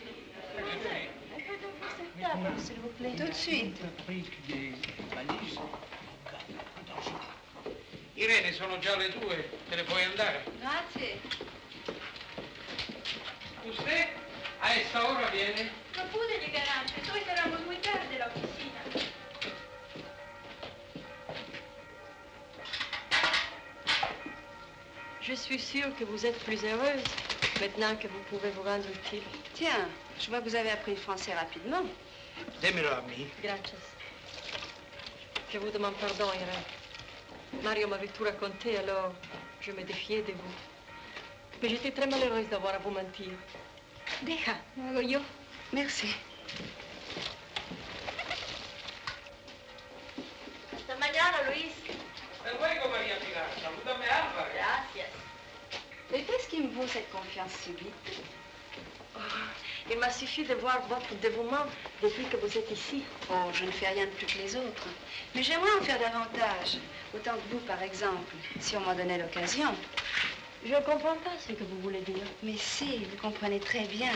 S'il vous plaît. Tout de suite. Irene, sono già le 2, te ne puoi andare? Grazie. Usted a esta hora viene? No pude llegar antes, hoy cerramos muy tarde la oficina. Je suis sûre que vous êtes plus heureuse maintenant que vous pouvez vous rendre utile. Tiens, je vois que vous avez appris le français rapidement. Démelo a mí. Gracias. Je vous demande pardon, Irene. Mario m'avait tout raconté, alors je me défiais de vous. Mais j'étais très malheureuse d'avoir à vous mentir. Deja, lo hago yo. Merci. Hasta mañana, Luis. Hasta luego, María Pilar. Salúdame a Álvaro. Gracias. Et qu'est-ce qui me vaut cette confiance si vite? Oh, il m'a suffi de voir votre dévouement depuis que vous êtes ici. Oh, je ne fais rien de plus que les autres. Mais j'aimerais en faire davantage. Autant que vous, par exemple, si on m'en donnait l'occasion. Je ne comprends pas ce que vous voulez dire. Mais si, vous comprenez très bien.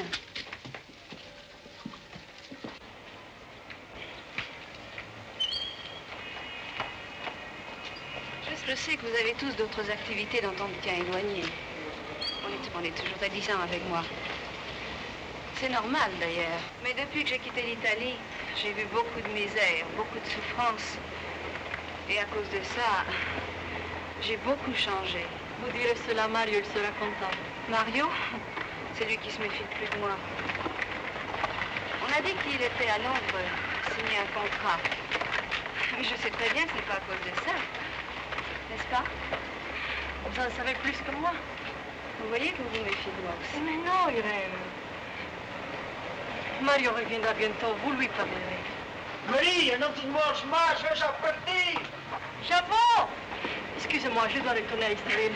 Je sais que vous avez tous d'autres activités dont on me tient éloigné. On est toujours réticents avec moi. C'est normal d'ailleurs. Mais depuis que j'ai quitté l'Italie, j'ai vu beaucoup de misère, beaucoup de souffrance. Et à cause de ça, j'ai beaucoup changé. Vous direz cela à Mario, il sera content. Mario? C'est lui qui se méfie le plus de moi. On a dit qu'il était à Londres, signer un contrat. Mais je sais très bien que ce n'est pas à cause de ça. N'est-ce pas? Vous en savez plus que moi. Vous voyez que vous vous méfiez de moi aussi. Mais non, Irène. Mario reviendra bientôt, vous lui parlerez. Maria, non ti muovi mai, je vais partir. Chapeau! Excusez-moi, je dois retourner à Israël.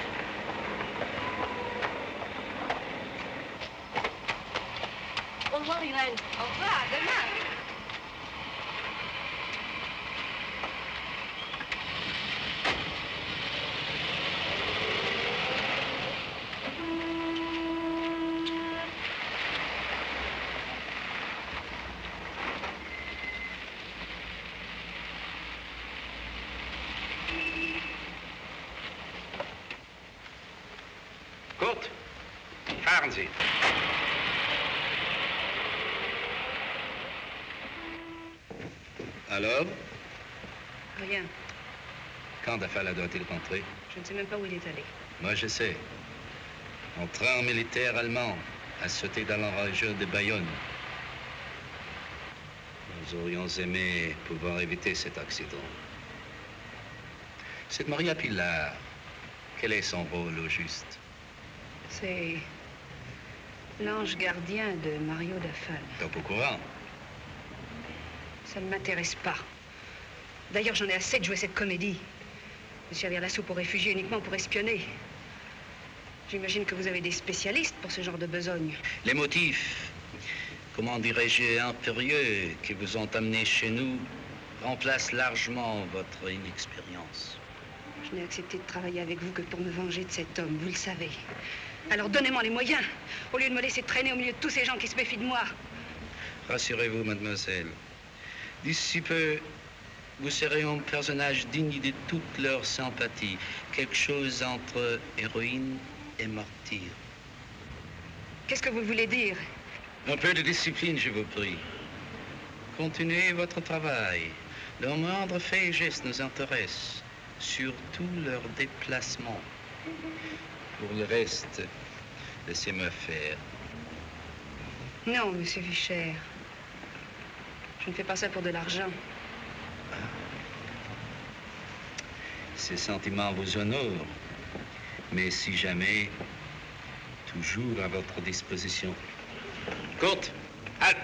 Au revoir, Irène. Au revoir, à demain. Kurt, fahren Sie. Alors? Rien. Quand Dafala doit-il rentrer? Je ne sais même pas où il est allé. Moi, je sais. Un train militaire allemand a sauté dans la région de Bayonne. Nous aurions aimé pouvoir éviter cet accident. Cette Maria Pilar, quel est son rôle au juste? C'est l'ange gardien de Mario Dafal. Top au courant? Ça ne m'intéresse pas. D'ailleurs, j'en ai assez de jouer cette comédie. De servir la soupe aux réfugiés uniquement pour espionner. J'imagine que vous avez des spécialistes pour ce genre de besogne. Les motifs, comment dirais-je, impérieux qui vous ont amené chez nous remplacent largement votre inexpérience. Je n'ai accepté de travailler avec vous que pour me venger de cet homme, vous le savez. Alors donnez-moi les moyens, au lieu de me laisser traîner au milieu de tous ces gens qui se méfient de moi. Rassurez-vous, mademoiselle. D'ici peu, vous serez un personnage digne de toute leur sympathie. Quelque chose entre héroïne et martyr. Qu'est-ce que vous voulez dire? Un peu de discipline, je vous prie. Continuez votre travail. Leur moindre fait et geste nous intéresse, surtout leur déplacement. Pour le reste, laissez-moi faire. Non, monsieur Vichère. Je ne fais pas ça pour de l'argent. Ces sentiments vous honorent, mais si jamais, toujours à votre disposition. Courte, halte!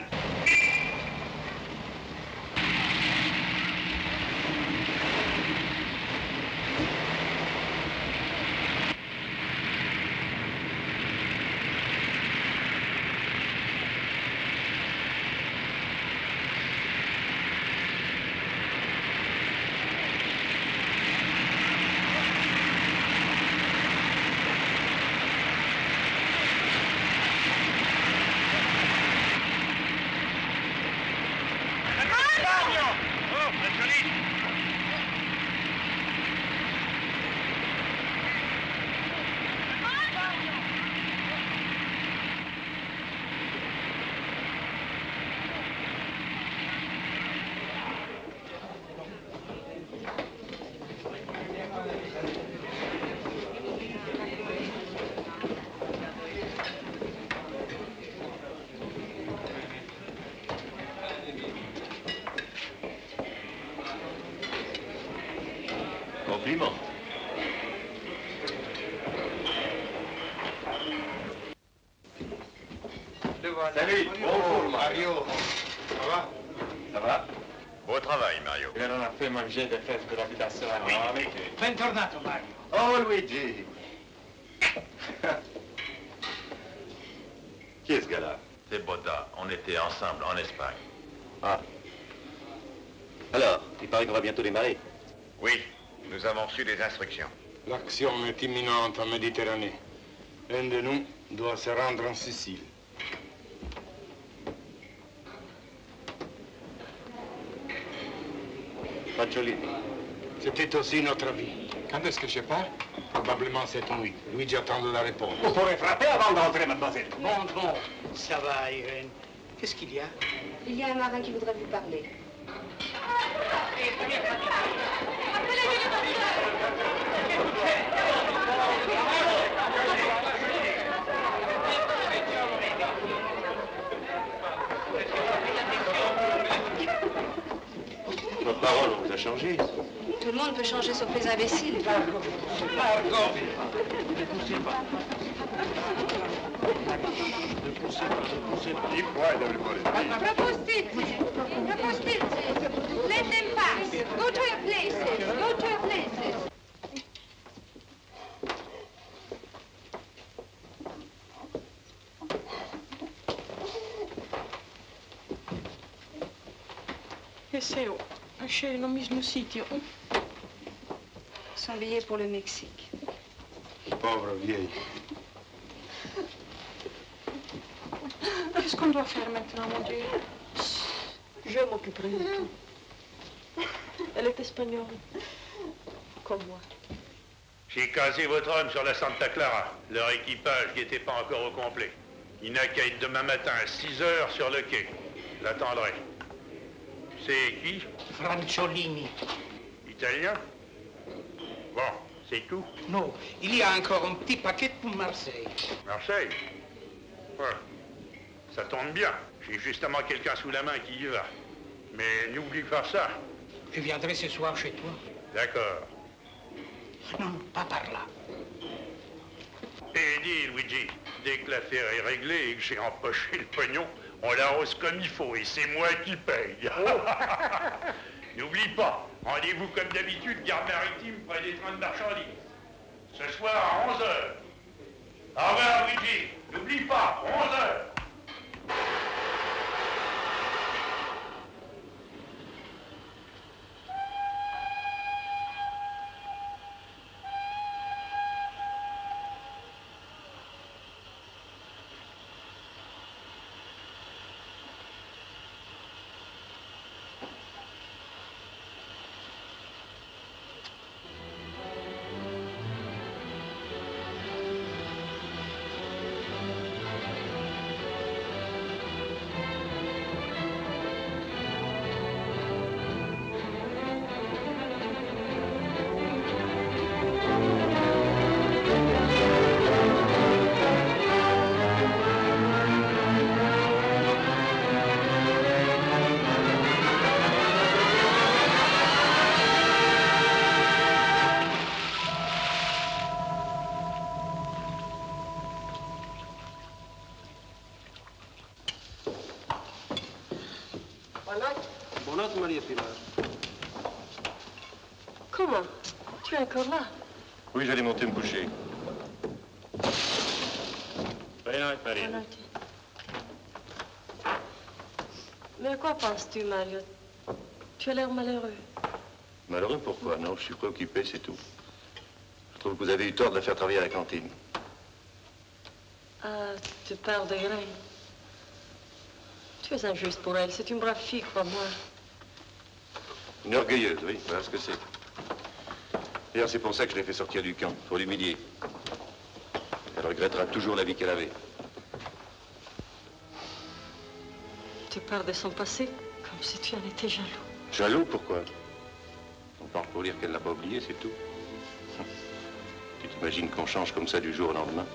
Compliment. Salut, bonjour Mario. Ça va? Ça va? Beau travail, Mario. Et on a fait manger des fesses de l'habitation. Bentornato, Mario. Oh, Luigi. Qui est ce gars-là? C'est Botta. On était ensemble en Espagne. Ah. Alors, il paraît qu'on va bientôt démarrer. Oui, nous avons reçu des instructions. L'action est imminente en Méditerranée. L'un de nous doit se rendre en Sicile. Fagiolini. C'était aussi notre avis. Quand est-ce que je pars? Probablement cette nuit. Luigi attend la réponse. Vous pourrez frapper avant d'entrer, mademoiselle. Bon, ça va, Irène. Qu'est-ce qu'il y a? Il y a un marin qui voudrait vous parler. Votre parole, on vous a changé. Tout le monde peut changer sauf les imbéciles. Let them pass. Go to your places. Go to your places. Teseo, scegli un mismo sitio. Son billet pour le Mexique. Pauvre vieille. Qu'est-ce qu'on doit faire maintenant, mon Dieu? Je m'occuperai de tout. Elle est espagnole, comme moi. J'ai casé votre homme sur la Santa Clara, leur équipage qui n'était pas encore au complet. Il n'a qu'à être demain matin à 6 heures sur le quai. Je l'attendrai. C'est qui? Franciolini. Italien? Bon, c'est tout? Non, il y a encore un petit paquet pour Marseille. Marseille? Ouais. Ça tombe bien. J'ai justement quelqu'un sous la main qui y va. Mais n'oublie pas ça. Je viendrai ce soir chez toi. D'accord. Non, pas par là. Et dis, Luigi, dès que l'affaire est réglée et que j'ai empoché le pognon, on l'arrose comme il faut et c'est moi qui paye. N'oublie pas, rendez-vous comme d'habitude, gare maritime près des trains de marchandises. Ce soir à 11h. Au revoir, Luigi. N'oublie pas, 11h. Comment? Tu es encore là? Oui, j'allais monter me coucher. Bonne nuit. Mais à quoi penses-tu, Mario? Tu as l'air malheureux. Malheureux, pourquoi? Non, je suis préoccupé, c'est tout. Je trouve que vous avez eu tort de la faire travailler à la cantine. Ah, tu parles de Irène. Tu es injuste pour elle. C'est une brave fille, crois-moi. Une orgueilleuse, oui, voilà ce que c'est. D'ailleurs, c'est pour ça que je l'ai fait sortir du camp, pour l'humilier. Elle regrettera toujours la vie qu'elle avait. Tu parles de son passé comme si tu en étais jaloux. Jaloux, pourquoi? On parle pour dire qu'elle n'a pas oublié, c'est tout. Tu t'imagines qu'on change comme ça du jour au lendemain?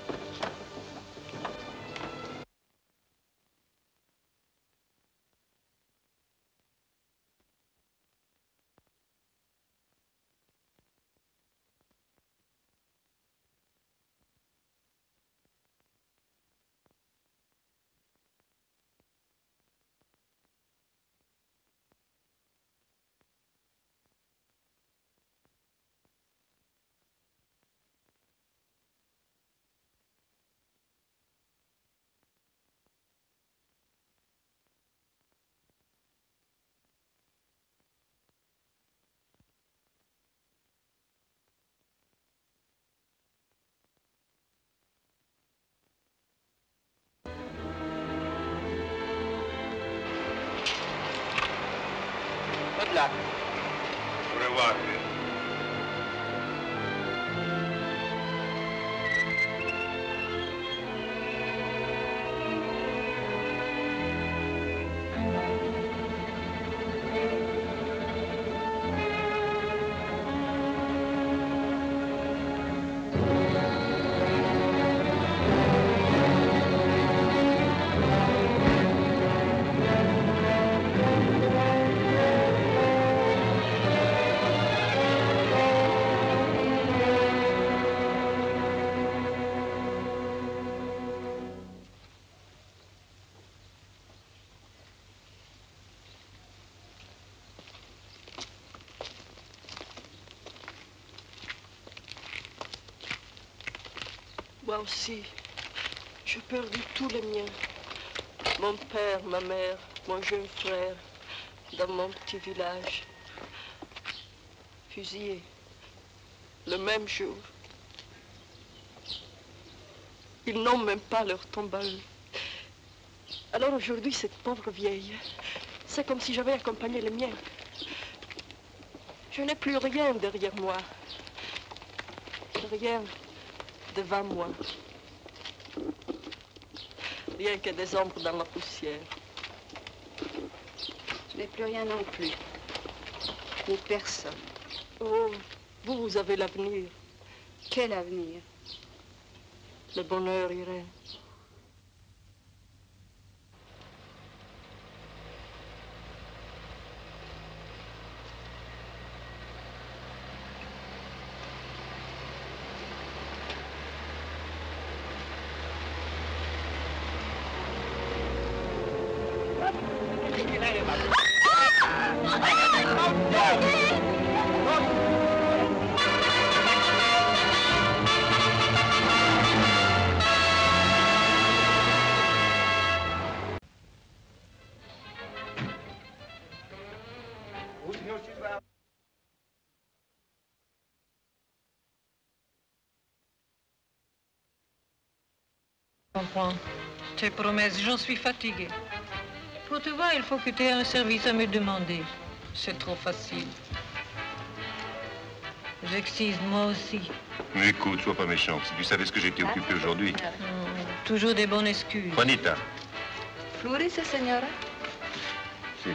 Good luck. Au revoir. Moi aussi, j'ai perdu tous les miens. Mon père, ma mère, mon jeune frère, dans mon petit village. Fusillés, le même jour. Ils n'ont même pas leur tombe à eux. Alors aujourd'hui, cette pauvre vieille, c'est comme si j'avais accompagné les miens. Je n'ai plus rien derrière moi. Rien devant moi. Rien que des ombres dans la poussière. Je n'ai plus rien non plus. Ni personne. Oh, vous avez l'avenir. Quel avenir? Le bonheur, Irène. Je comprends. Tes promesses, j'en suis fatiguée. Pour te voir, il faut que tu aies un service à me demander. C'est trop facile. J'excise moi aussi. Mais écoute, sois pas méchante. Si tu savais ce que j'étais occupé aujourd'hui. Toujours des bonnes excuses. Juanita. Florece, señora? Si.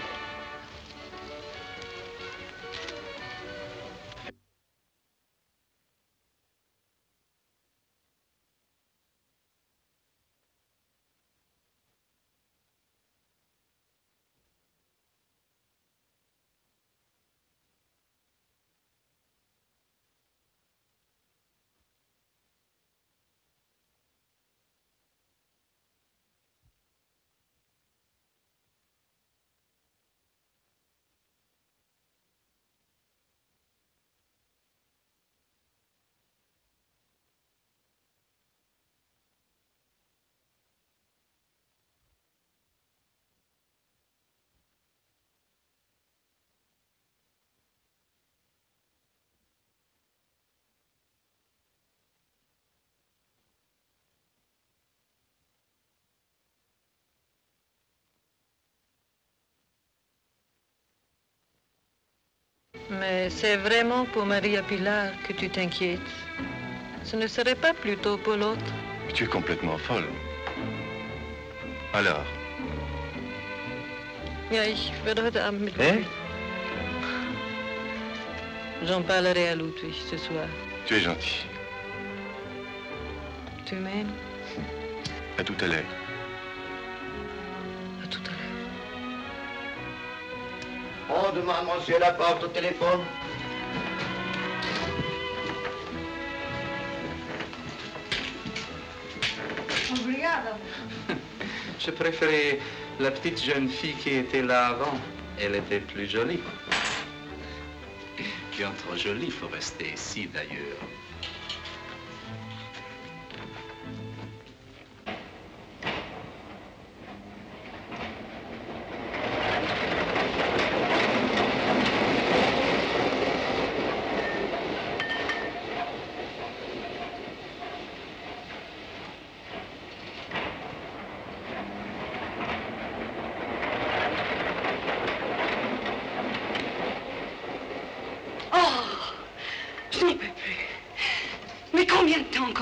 Mais c'est vraiment pour Maria Pilar que tu t'inquiètes. Ce ne serait pas plutôt pour l'autre? Tu es complètement folle. Alors? Ja, ich werde heute Abend mit Ludwig. J'en parlerai à Ludwig ce soir. Tu es gentil. Tu m'aimes? À tout à l'heure. À tout à l'heure. On demande monsieur la porte au téléphone. Obrigada. Je préférais la petite jeune fille qui était là avant. Elle était plus jolie. Bien trop jolie, faut rester ici d'ailleurs.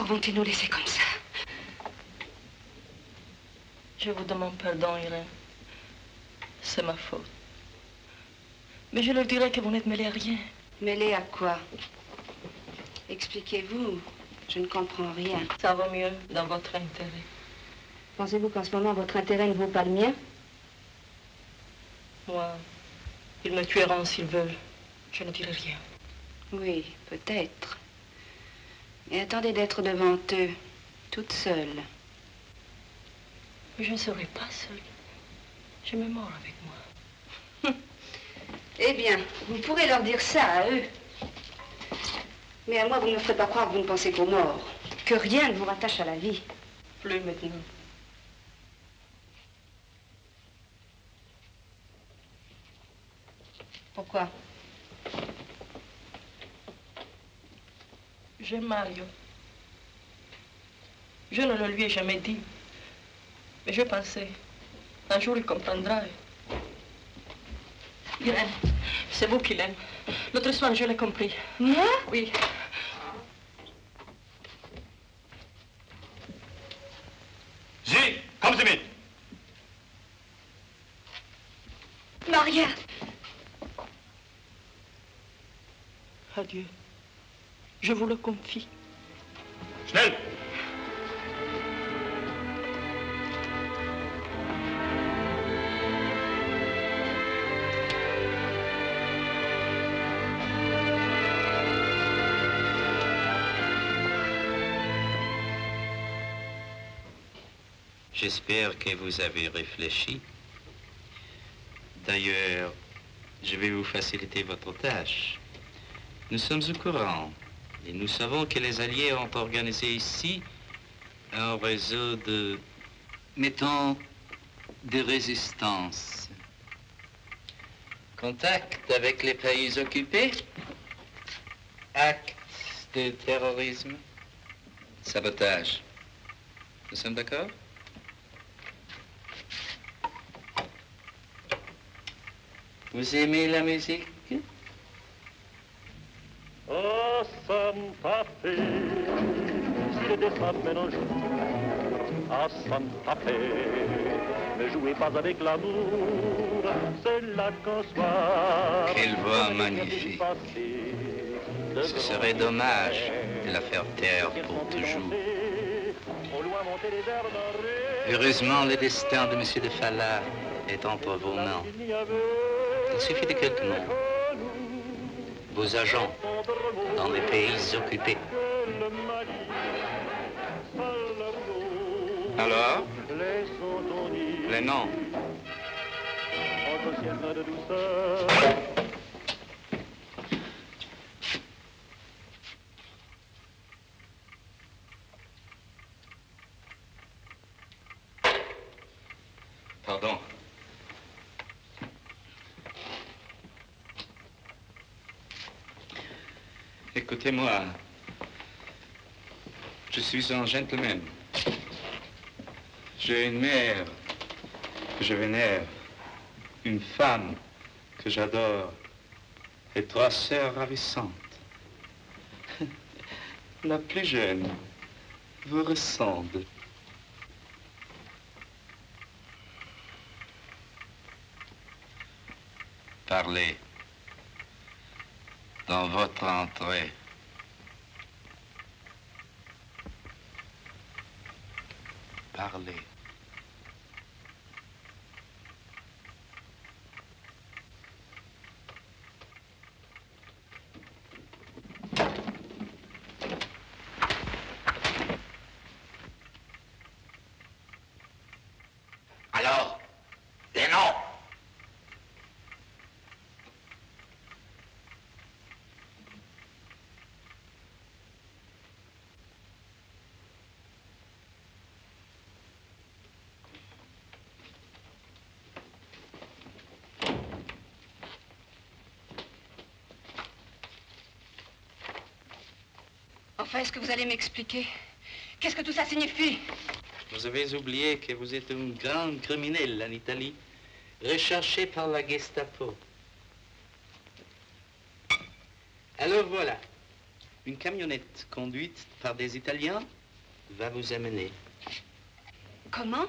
Vont-ils nous laisser comme ça? Je vous demande pardon, Irène. C'est ma faute. Mais je leur dirai que vous n'êtes mêlée à rien. Mêlée à quoi? Expliquez-vous. Je ne comprends rien. Ça va mieux dans votre intérêt. Pensez-vous qu'en ce moment, votre intérêt ne vaut pas le mien? Moi, ils me tueront s'ils veulent. Je ne dirai rien. Oui, peut-être. Mais attendez d'être devant eux, toute seule. Mais je ne serai pas seule. Je me mords avec moi. Eh bien, vous pourrez leur dire ça à eux. Mais à moi, vous ne me ferez pas croire que vous ne pensez qu'aux morts. Que rien ne vous rattache à la vie. Plus maintenant. Pourquoi? J'aime Mario. Je ne le lui ai jamais dit. Mais je pensais, un jour il comprendra. Irène, c'est vous qui l'aimez. L'autre soir, je l'ai compris. Moi? Oui. Sie, kommen Sie mit. Maria! Adieu. Je vous le confie. Schnell! J'espère que vous avez réfléchi. D'ailleurs, je vais vous faciliter votre tâche. Nous sommes au courant et nous savons que les Alliés ont organisé ici un réseau de, mettons, de résistance. Contact avec les pays occupés, actes de terrorisme, sabotage. Nous sommes d'accord? Vous aimez la musique? Oh, Santa Fe, si le destin mène un jour à Santa Fe, ne jouez pas avec l'amour, c'est là qu'un soir... Quelle voix magnifique. Ce serait dommage de la faire taire pour toujours. Heureusement, le destin de M. de Falla est entre vos mains. Il suffit de quelques mots. Vos agents dans les pays occupés. Alors, les noms. Pardon. Écoutez-moi, je suis un gentleman. J'ai une mère que je vénère, une femme que j'adore et 3 sœurs ravissantes. La plus jeune vous ressemble. Parlez. Dans votre entrée. Parlez. Alors, les noms. Enfin, est-ce que vous allez m'expliquer? Qu'est-ce que tout ça signifie? Vous avez oublié que vous êtes un grand criminel en Italie, recherché par la Gestapo. Alors voilà, une camionnette conduite par des Italiens va vous amener. Comment?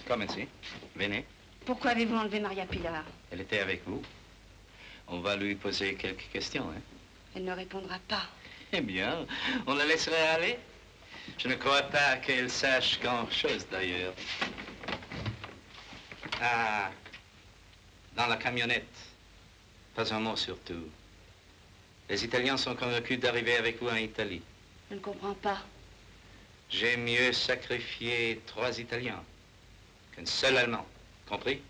Comme ici. Venez. Pourquoi avez-vous enlevé Maria Pilar? Elle était avec vous. On va lui poser quelques questions, hein. Elle ne répondra pas. Eh bien, on la laisserait aller. Je ne crois pas qu'elle sache grand-chose, d'ailleurs. Ah, dans la camionnette, Pas un mot surtout. Les Italiens sont convaincus d'arriver avec vous en Italie. Je ne comprends pas. J'ai mieux sacrifié 3 Italiens qu'un seul Allemand. Compris?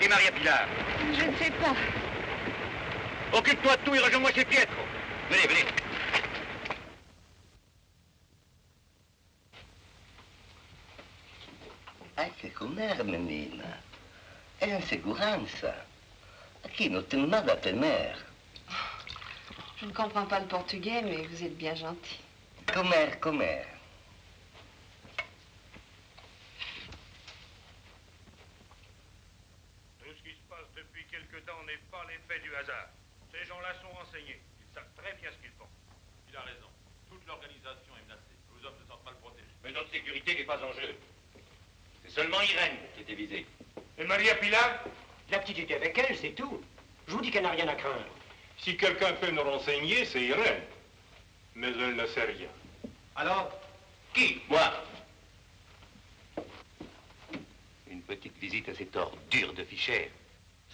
Maria Pilar? Je ne sais pas. Occupe-toi de tout et rejoins-moi chez Pietro. Venez, venez. Anche con menina. È in sicurezza. Qui non te mal à tener. Je ne comprends pas le portugais, mais vous êtes bien gentil. Comer. Depuis quelque temps n'est pas l'effet du hasard. Ces gens-là sont renseignés. Ils savent très bien ce qu'ils font. Il a raison. Toute l'organisation est menacée. Nos hommes se sentent mal protégés. Mais notre sécurité n'est pas en jeu. C'est seulement Irène qui était visée. Et Maria Pilar? La petite était avec elle, c'est tout. Je vous dis qu'elle n'a rien à craindre. Si quelqu'un peut nous renseigner, c'est Irène. Mais elle ne sait rien. Alors, qui? Moi. Une petite visite à cette ordure de Fischer.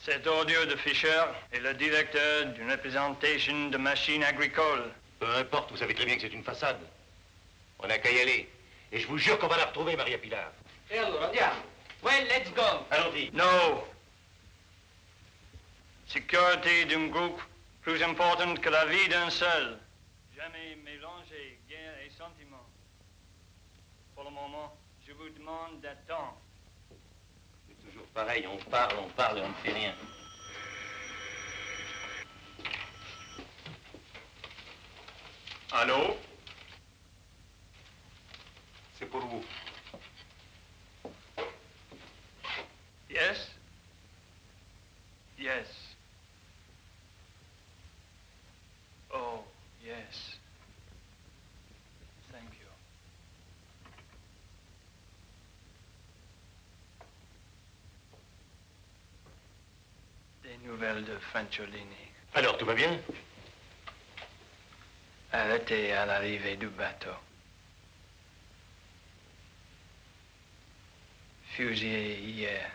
Cet ordure de Fischer est le directeur d'une représentation de machines agricoles. Peu importe, vous savez très bien que c'est une façade. On n'a qu'à y aller. Et je vous jure qu'on va la retrouver, Maria Pilar. Et alors, andiamo. Well, let's go. Allons-y. Non. Sécurité d'un groupe plus importante que la vie d'un seul. Jamais mélanger guerre et sentiment. Pour le moment, je vous demande d'attendre. C'est toujours pareil, on parle et on ne fait rien. Allô? C'est pour vous. Yes? Yes. Oh, yes. Thank you. Des nouvelles de Fanciullini. Alors, tout va bien? Elle était à l'arrivée du bateau. Fusillée hier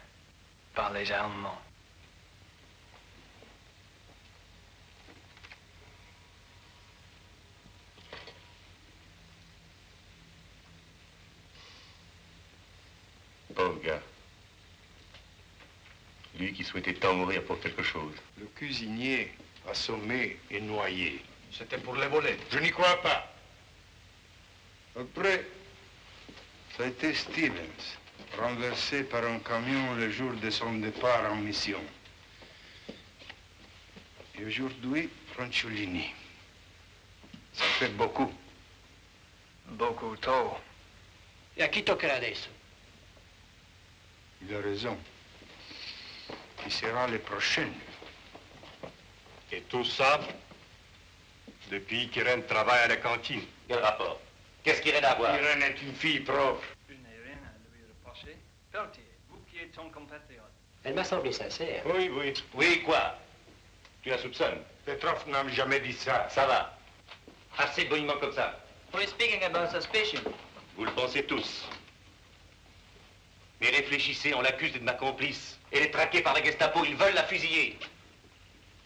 par les Allemands. Pauvre gars. Lui qui souhaitait tant mourir pour quelque chose. Le cuisinier, assommé et noyé. C'était pour les voler. Je n'y crois pas. Après, ça a été Stevens, renversé par un camion le jour de son départ en mission. Et aujourd'hui, Fanciullini. Ça fait beaucoup. Beaucoup trop. E a chi toccherà adesso? Il a raison. Qui sera le prochain? Et tout ça, depuis qu'Irène travaille à la cantine. Quel rapport? Qu'est-ce qu'Irène a à voir? Irène est une fille propre. Je n'ai rien à lui reprocher. Pelletier, vous qui êtes son compatriote. Elle m'a semblé sincère. Oui, oui. Oui, quoi? Tu la soupçonnes? Petrov n'a jamais dit ça. Ça va. Assez de boniment comme ça. We're speaking about suspicion. Vous le pensez tous. Mais réfléchissez, on l'accuse d'être ma complice. Elle est traquée par la Gestapo, ils veulent la fusiller.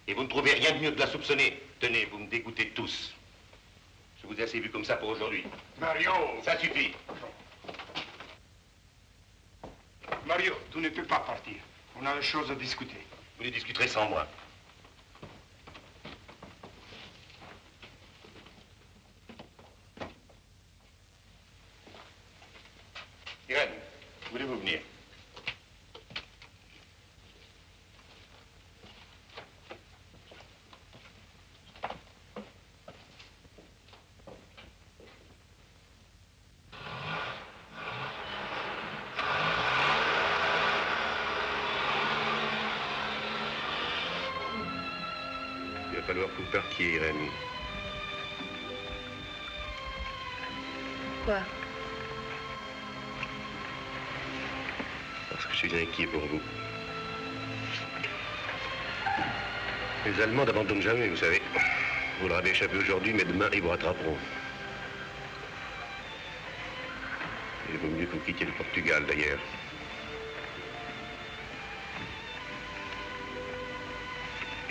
Et vous ne trouvez rien de mieux que de la soupçonner. Tenez, vous me dégoûtez tous. Je vous ai assez vu comme ça pour aujourd'hui. Mario! Ça suffit. Mario, tu ne peux pas partir. On a des choses à discuter. Vous les discuterez sans moi. Irène, voulez-vous venir? Il va falloir que vous partiez, Irène. Quoi? Parce que je suis inquiet pour vous. Les Allemands n'abandonnent jamais, vous savez. Vous leur avez échappé aujourd'hui, mais demain, ils vous rattraperont. Il vaut mieux que vous quittiez le Portugal, d'ailleurs.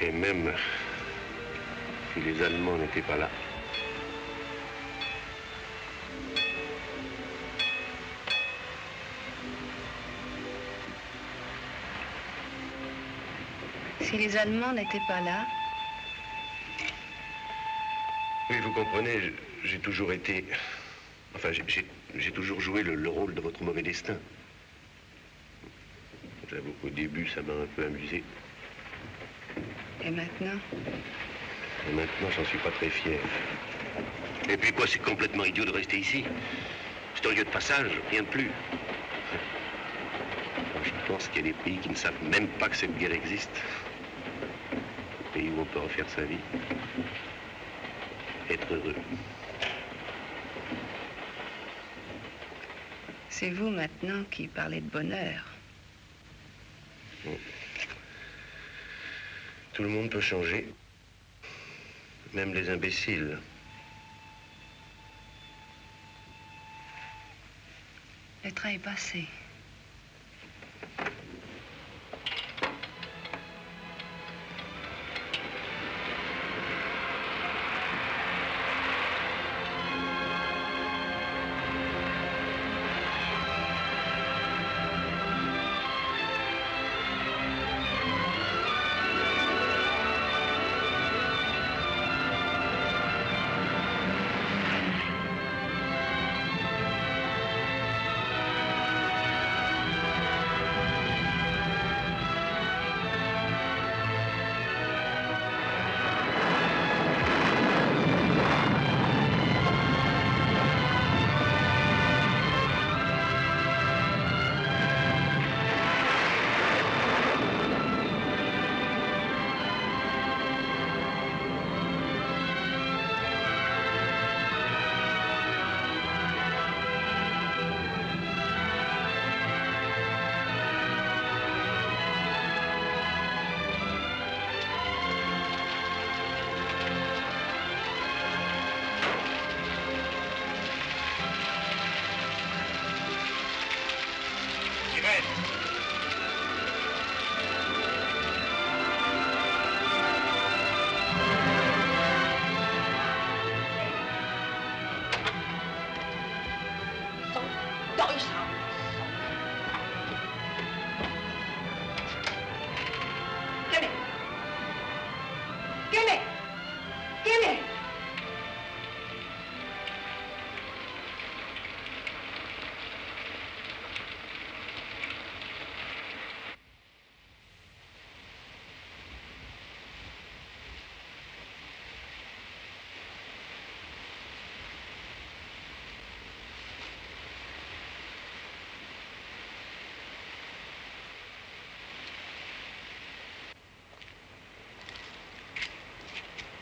Et même si les Allemands n'étaient pas là, Si les Allemands n'étaient pas là, oui, vous comprenez, j'ai toujours été... Enfin, j'ai toujours joué le rôle de votre mauvais destin. J'avoue qu'au début, ça m'a un peu amusé. et maintenant? Et maintenant, j'en suis pas très fier. Et puis quoi, c'est complètement idiot de rester ici. C'est un lieu de passage, rien de plus. Je pense qu'il y a des pays qui ne savent même pas que cette guerre existe. Pays où on peut refaire sa vie. Être heureux. C'est vous maintenant qui parlez de bonheur. Bon. Tout le monde peut changer. Même les imbéciles. Le train est passé.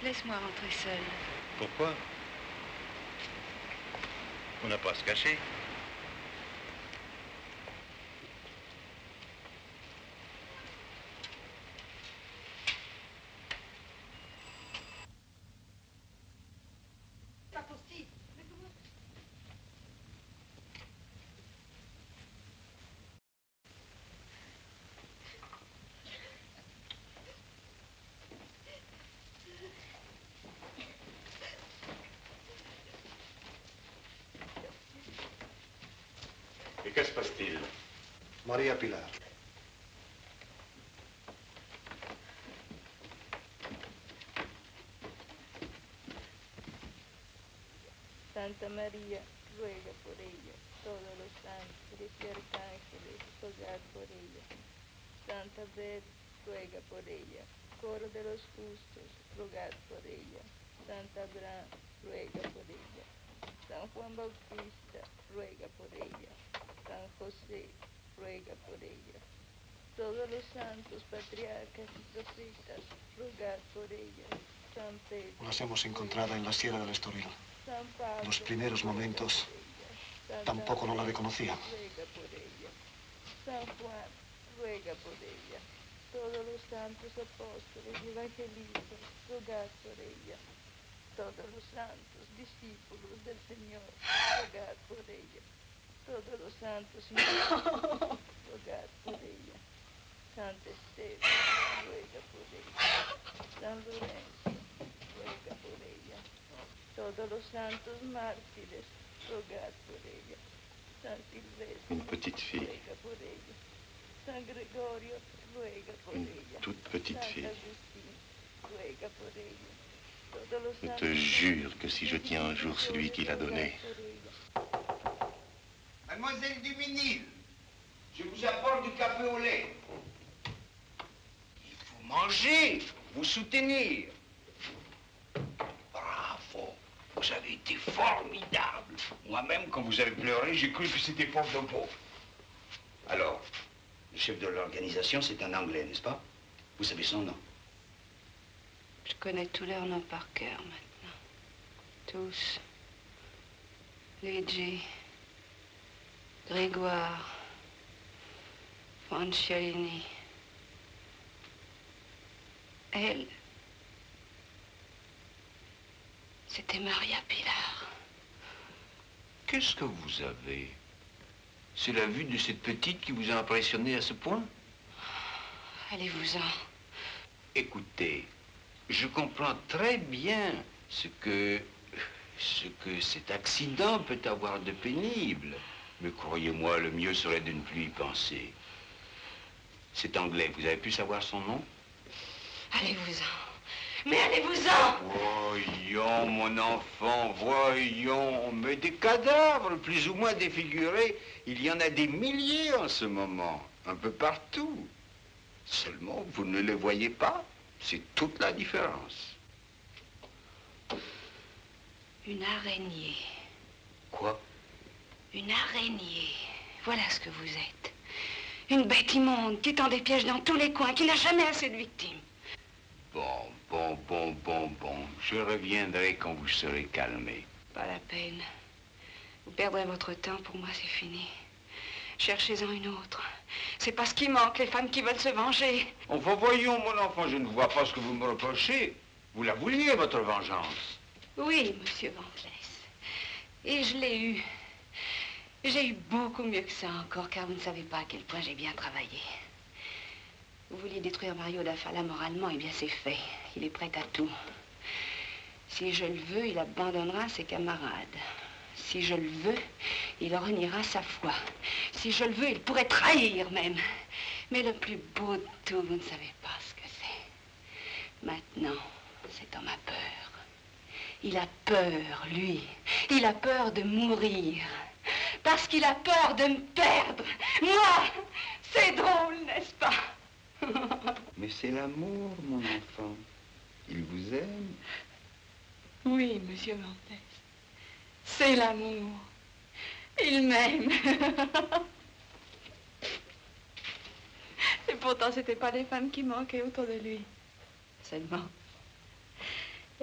Laisse-moi rentrer seule. Pourquoi? On n'a pas à se cacher. Et que se passe-t-il? Maria Pilar. Santa María, ruega por ella. Todos los ángeles y arcángeles, rogad por ella. Santa Bel, ruega por ella. Coro de los justos, rogad por ella. Santa Abraham, ruega por ella. San Juan Bautista, ruega por ella. San José, ruega por ella. Todos los santos patriarcas y profetas, rogad por ella. San Pedro. Las hemos encontrado en la Sierra del Estoril. San Pablo, En los primeros momentos Santa tampoco no la reconocía. ruega por ella. San Juan, ruega por ella. Todos los santos apóstoles y evangelistas, rogad por ella. Todos los santos discípulos del Señor, rogad por ella. Todos los santos mártires, rogad por ella. Santa Esteban, ruega por ella. San Lorenzo, ruega por ella. Todos los santos mártires, rogad por ella. San Silvestre, Une petite fille, ruega por ella. San Gregorio, ruega por une ella. toute petite San fille. Agustín, ruega por ella. Todos los Je santos te jure que si je tiens un jour celui qui l'a donné, Mademoiselle Duminil, je vous apporte du café au lait. Il faut manger, vous soutenir. Bravo, vous avez été formidable. Moi-même, quand vous avez pleuré, j'ai cru que c'était pour de beau. Alors, le chef de l'organisation, c'est un Anglais, n'est-ce pas? Vous savez son nom? Je connais tous leurs noms par cœur maintenant. Tous. Luigi, Grégoire, Franchiolini. Elle, c'était Maria Pilar. Qu'est-ce que vous avez? C'est la vue de cette petite qui vous a impressionné à ce point? Allez-vous-en. Écoutez, je comprends très bien ce que cet accident peut avoir de pénible. Mais croyez-moi, le mieux serait de ne plus y penser. Cet Anglais, vous avez pu savoir son nom? Allez-vous-en. Mais allez-vous-en! Voyons, mon enfant, voyons. Mais des cadavres plus ou moins défigurés, il y en a des milliers en ce moment, un peu partout. Seulement, vous ne les voyez pas. C'est toute la différence. Une araignée. Quoi? Une araignée. Voilà ce que vous êtes. Une bête immonde qui tend des pièges dans tous les coins, qui n'a jamais assez de victimes. Bon. Je reviendrai quand vous serez calmé. Pas la peine. Vous perdrez votre temps, pour moi c'est fini. Cherchez-en une autre. C'est pas ce qui manque, les femmes qui veulent se venger. Enfin, voyons, mon enfant, je ne vois pas ce que vous me reprochez. Vous la vouliez, votre vengeance. Oui, monsieur Vantless. Et je l'ai eue. J'ai eu beaucoup mieux que ça encore, car vous ne savez pas à quel point j'ai bien travaillé. Vous vouliez détruire Mario Dafala moralement, eh bien c'est fait. Il est prêt à tout. Si je le veux, il abandonnera ses camarades. Si je le veux, il reniera sa foi. Si je le veux, il pourrait trahir même. Mais le plus beau de tout, vous ne savez pas ce que c'est. Maintenant, cet homme a peur. Il a peur, lui. Il a peur de mourir. Parce qu'il a peur de me perdre. Moi, c'est drôle, n'est-ce pas? Mais c'est l'amour, mon enfant. Il vous aime. Oui, monsieur Vantless. C'est l'amour. Il m'aime. Et pourtant, c'était pas les femmes qui manquaient autour de lui. Seulement,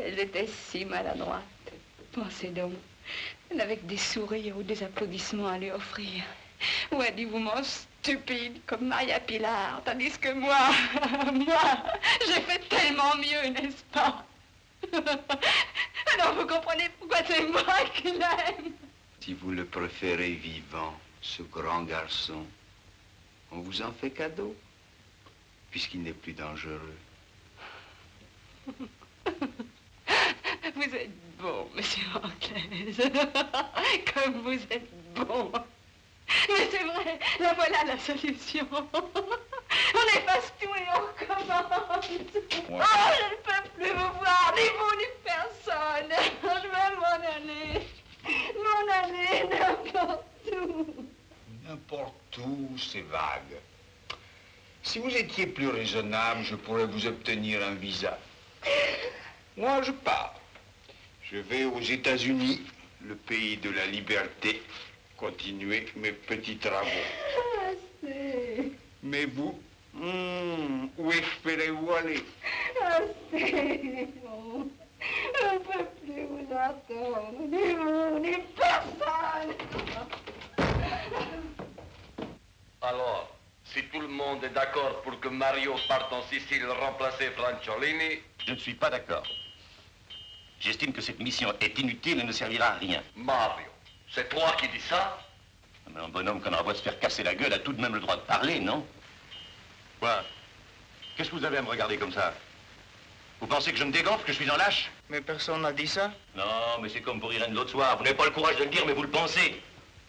Elle était si maladroite. Pensez donc. Elle n'avait que des sourires ou des applaudissements à lui offrir. Ou un dévouement stupide comme Maria Pilar. Tandis que moi, j'ai fait tellement mieux, n'est-ce pas? Alors vous comprenez pourquoi c'est moi qui l'aime. Si vous le préférez vivant, ce grand garçon, on vous en fait cadeau, puisqu'il n'est plus dangereux. Vous êtes bon, monsieur Anglaise. Comme vous êtes bon. Mais c'est vrai, là voilà la solution. On efface tout et on recommence. Ouais. Oh, je ne peux plus vous voir, ni vous, ni personne. Je vais m'en aller n'importe où. N'importe où, c'est vague. Si vous étiez plus raisonnable, je pourrais vous obtenir un visa. Moi, je pars. Je vais aux États-Unis, le pays de la liberté, continuer mes petits travaux. Assez. Mais vous, où espérez-vous aller? Assez. Bon. Je ne peux plus vous attendre, ni vous, ni personne. Alors, si tout le monde est d'accord pour que Mario parte en Sicile remplacer Francolini... Je ne suis pas d'accord. J'estime que cette mission est inutile et ne servira à rien. Mario, c'est toi qui dis ça? Mais un bonhomme qu'on envoie se faire casser la gueule a tout de même le droit de parler, non? Quoi? Qu'est-ce que vous avez à me regarder comme ça? Vous pensez que je me dégonfle, que je suis un lâche? Mais personne n'a dit ça. Non, mais c'est comme pour Irène l'autre soir. Vous n'avez pas le courage de le dire, mais vous le pensez.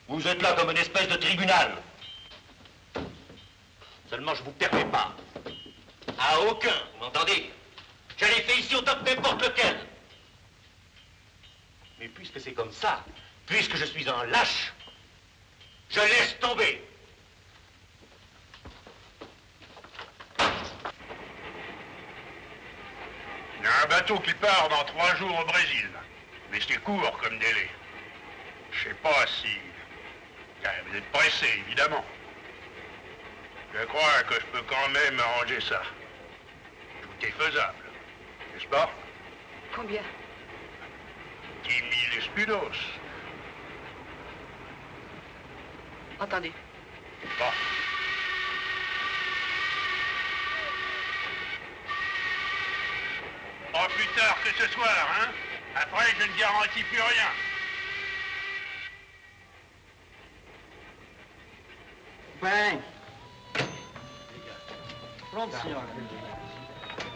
Vous êtes là comme une espèce de tribunal. Seulement, je vous permets pas. À aucun, vous m'entendez? Je l'ai fait ici autant que n'importe lequel. Mais puisque c'est comme ça, puisque je suis un lâche, je laisse tomber. Il y a un bateau qui part dans 3 jours au Brésil. Mais c'est court comme délai. Je sais pas si... Vous êtes pressé, évidemment. Je crois que je peux quand même arranger ça. Tout est faisable, n'est-ce pas? Combien? 10 000 escudos. Attendez. Bon. Pas plus tard que ce soir, hein? Après, je ne garantis plus rien. Bem. Pronto, senhora.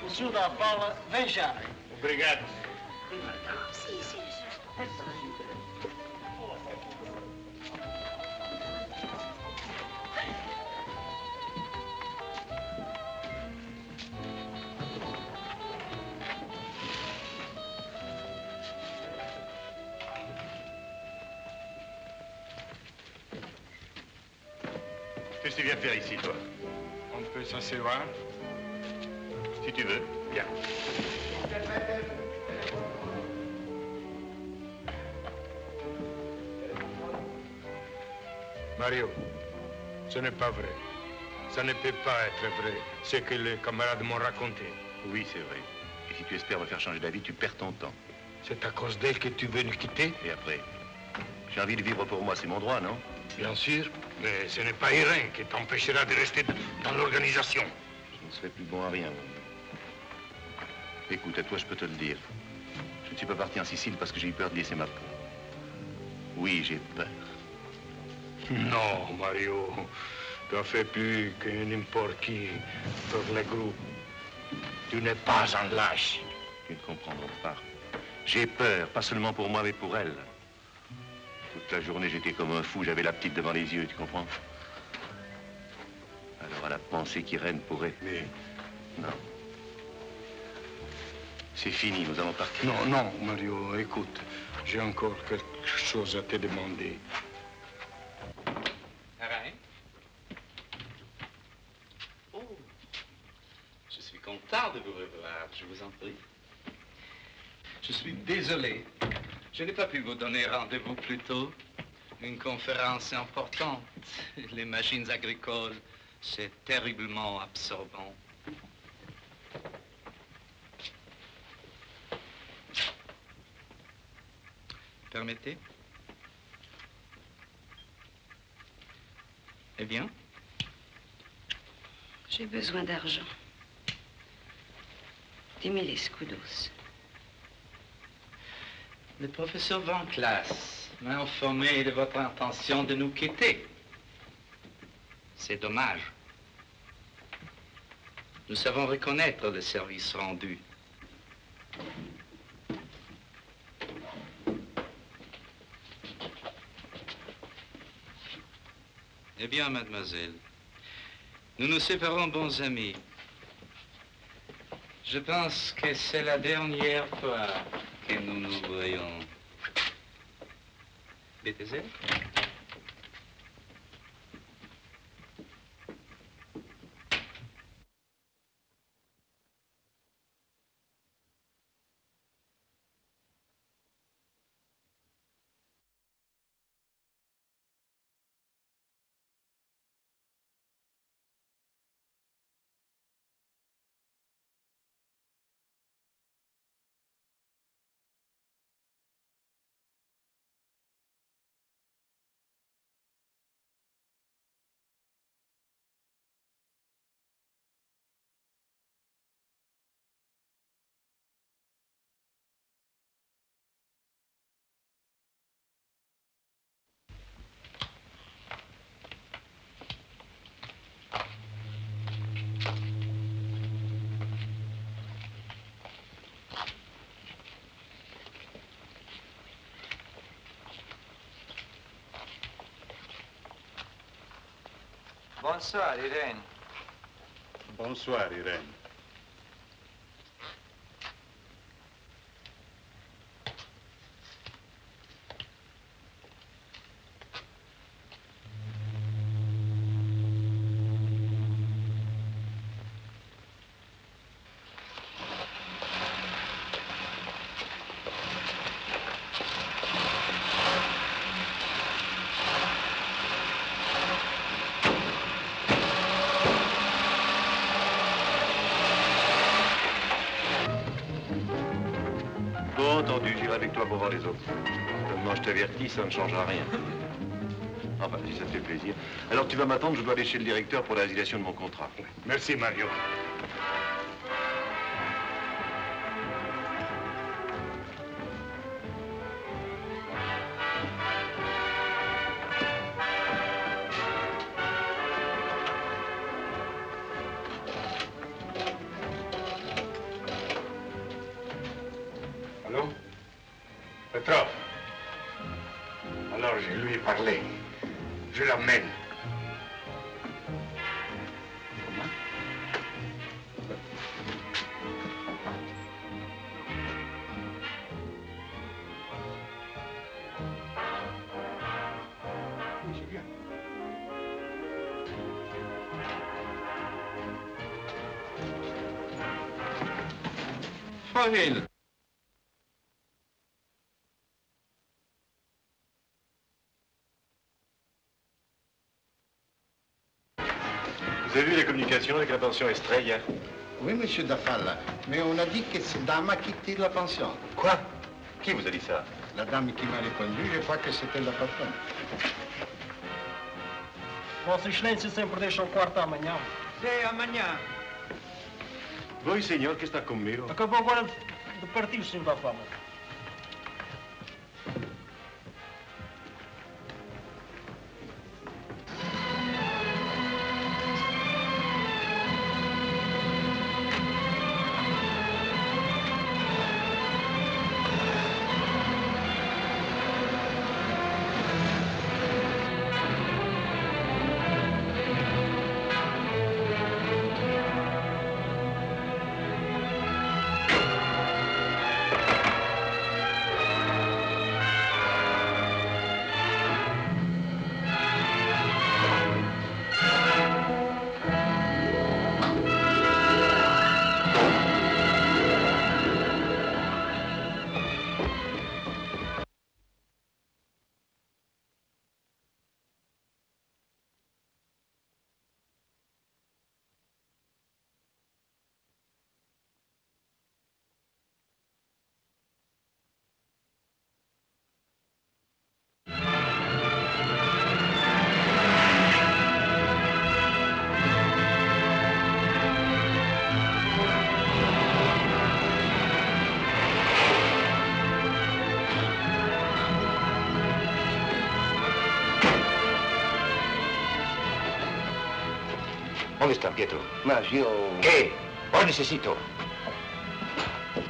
O senhor da Paula vem já. Obrigado. Sim, sim. Qu'est-ce que tu viens faire ici, toi? On peut s'asseoir? Si tu veux, bien. Mario, ce n'est pas vrai. Ça ne peut pas être vrai, ce que les camarades m'ont raconté. Oui, c'est vrai. Et si tu espères me faire changer d'avis, tu perds ton temps. C'est à cause d'elle que tu veux nous quitter? Et après? J'ai envie de vivre pour moi, c'est mon droit, non? Bien sûr, mais ce n'est pas Irène qui t'empêchera de rester dans l'organisation. Je ne serai plus bon à rien. Écoute, à toi, je peux te le dire. Je ne suis pas parti en Sicile parce que j'ai eu peur de laisser ma peau. Oui, j'ai peur. Non, Mario. Tu as fait plus que n'importe qui pour le groupe. Tu n'es pas un lâche. Tu ne comprendras pas. J'ai peur, pas seulement pour moi, mais pour elle. Toute la journée, j'étais comme un fou, j'avais la petite devant les yeux, tu comprends? Alors, à la pensée qu'Irène pourrait... Mais... Non. C'est fini, nous allons partir. Non, non, Mario, écoute. J'ai encore quelque chose à te demander. Alain? Oh, je suis content de vous revoir, je vous en prie. Je suis désolé. Je n'ai pas pu vous donner rendez-vous plus tôt. Une conférence importante. Les machines agricoles, c'est terriblement absorbant. Permettez? Eh bien? J'ai besoin d'argent. 10 000 escudos. Le professeur Van Classe m'a informé de votre intention de nous quitter. C'est dommage. Nous savons reconnaître le service rendu. Eh bien, mademoiselle, nous nous séparons bons amis. Je pense que c'est la dernière fois que nous nous voyons. Bitte. Bonsoir, Irène. Bonsoir, Irène. Entendu, j'irai avec toi pour voir les autres. Seulement, je t'avertis, ça ne changera rien. Enfin, si ça te fait plaisir. Alors, tu vas m'attendre, je dois aller chez le directeur pour la résiliation de mon contrat. Merci, Mario. Petrov. Alors, je lui ai parlé. Je l'emmène. Comment? Oui, c'est bien. Frau. Vous avez vu les communications avec la pension Estrella? Oui, monsieur Dafal, mais on a dit que cette dame a quitté la pension. Quoi? Qui vous a dit ça? La dame qui m'a répondu, je crois que c'était la patronne. Vosso Excelência sempre deixa o quarto amanhã. Sim, amanhã. Voi, senhor, que está comigo? Acabou agora de partir o senhor da fama. Dove sta Pietro? Ma io... Che? Poi necessito.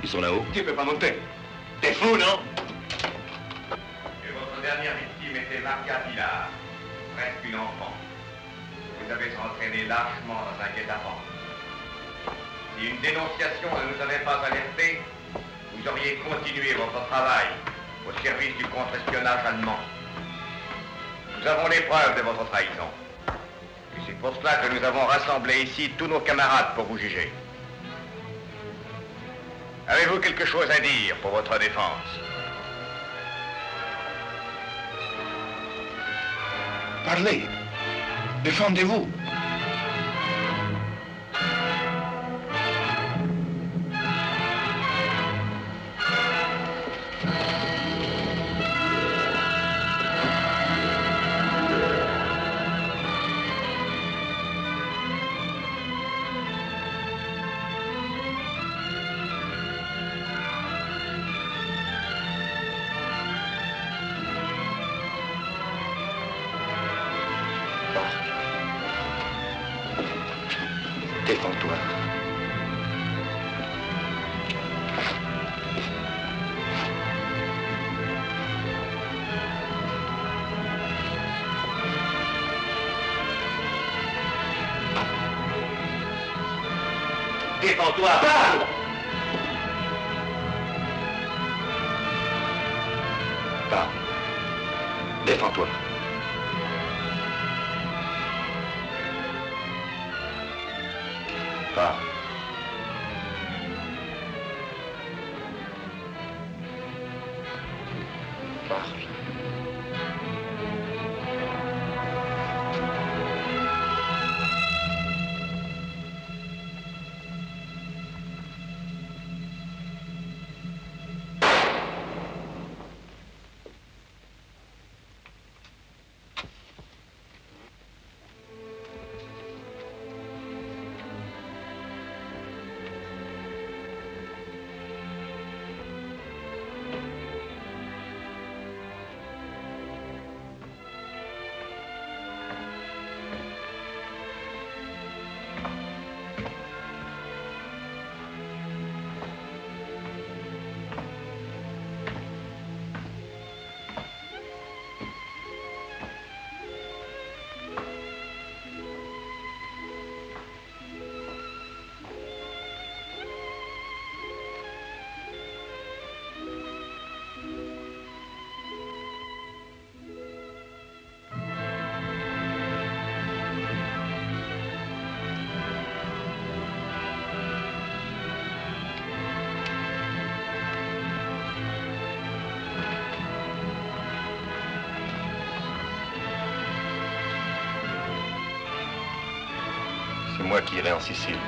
Ils sont là-haut. Tu peux pas monter. T'es fou, non? Et votre dernière victime était Maria Pilar, presque une enfant. Vous avez entraîné lâchement dans un guet-apens. Si une dénonciation ne nous avait pas alertés, vous auriez continué votre travail au service du contre-espionnage allemand. Nous avons les preuves de votre trahison. Et c'est pour cela que nous avons rassemblé ici tous nos camarades pour vous juger. Avez-vous quelque chose à dire pour votre défense? Parlez. Défendez-vous. Défends-toi. Défends-toi! Parle! Parle. Défends-toi. Parle. Parle. C'est moi qui irai en Sicile.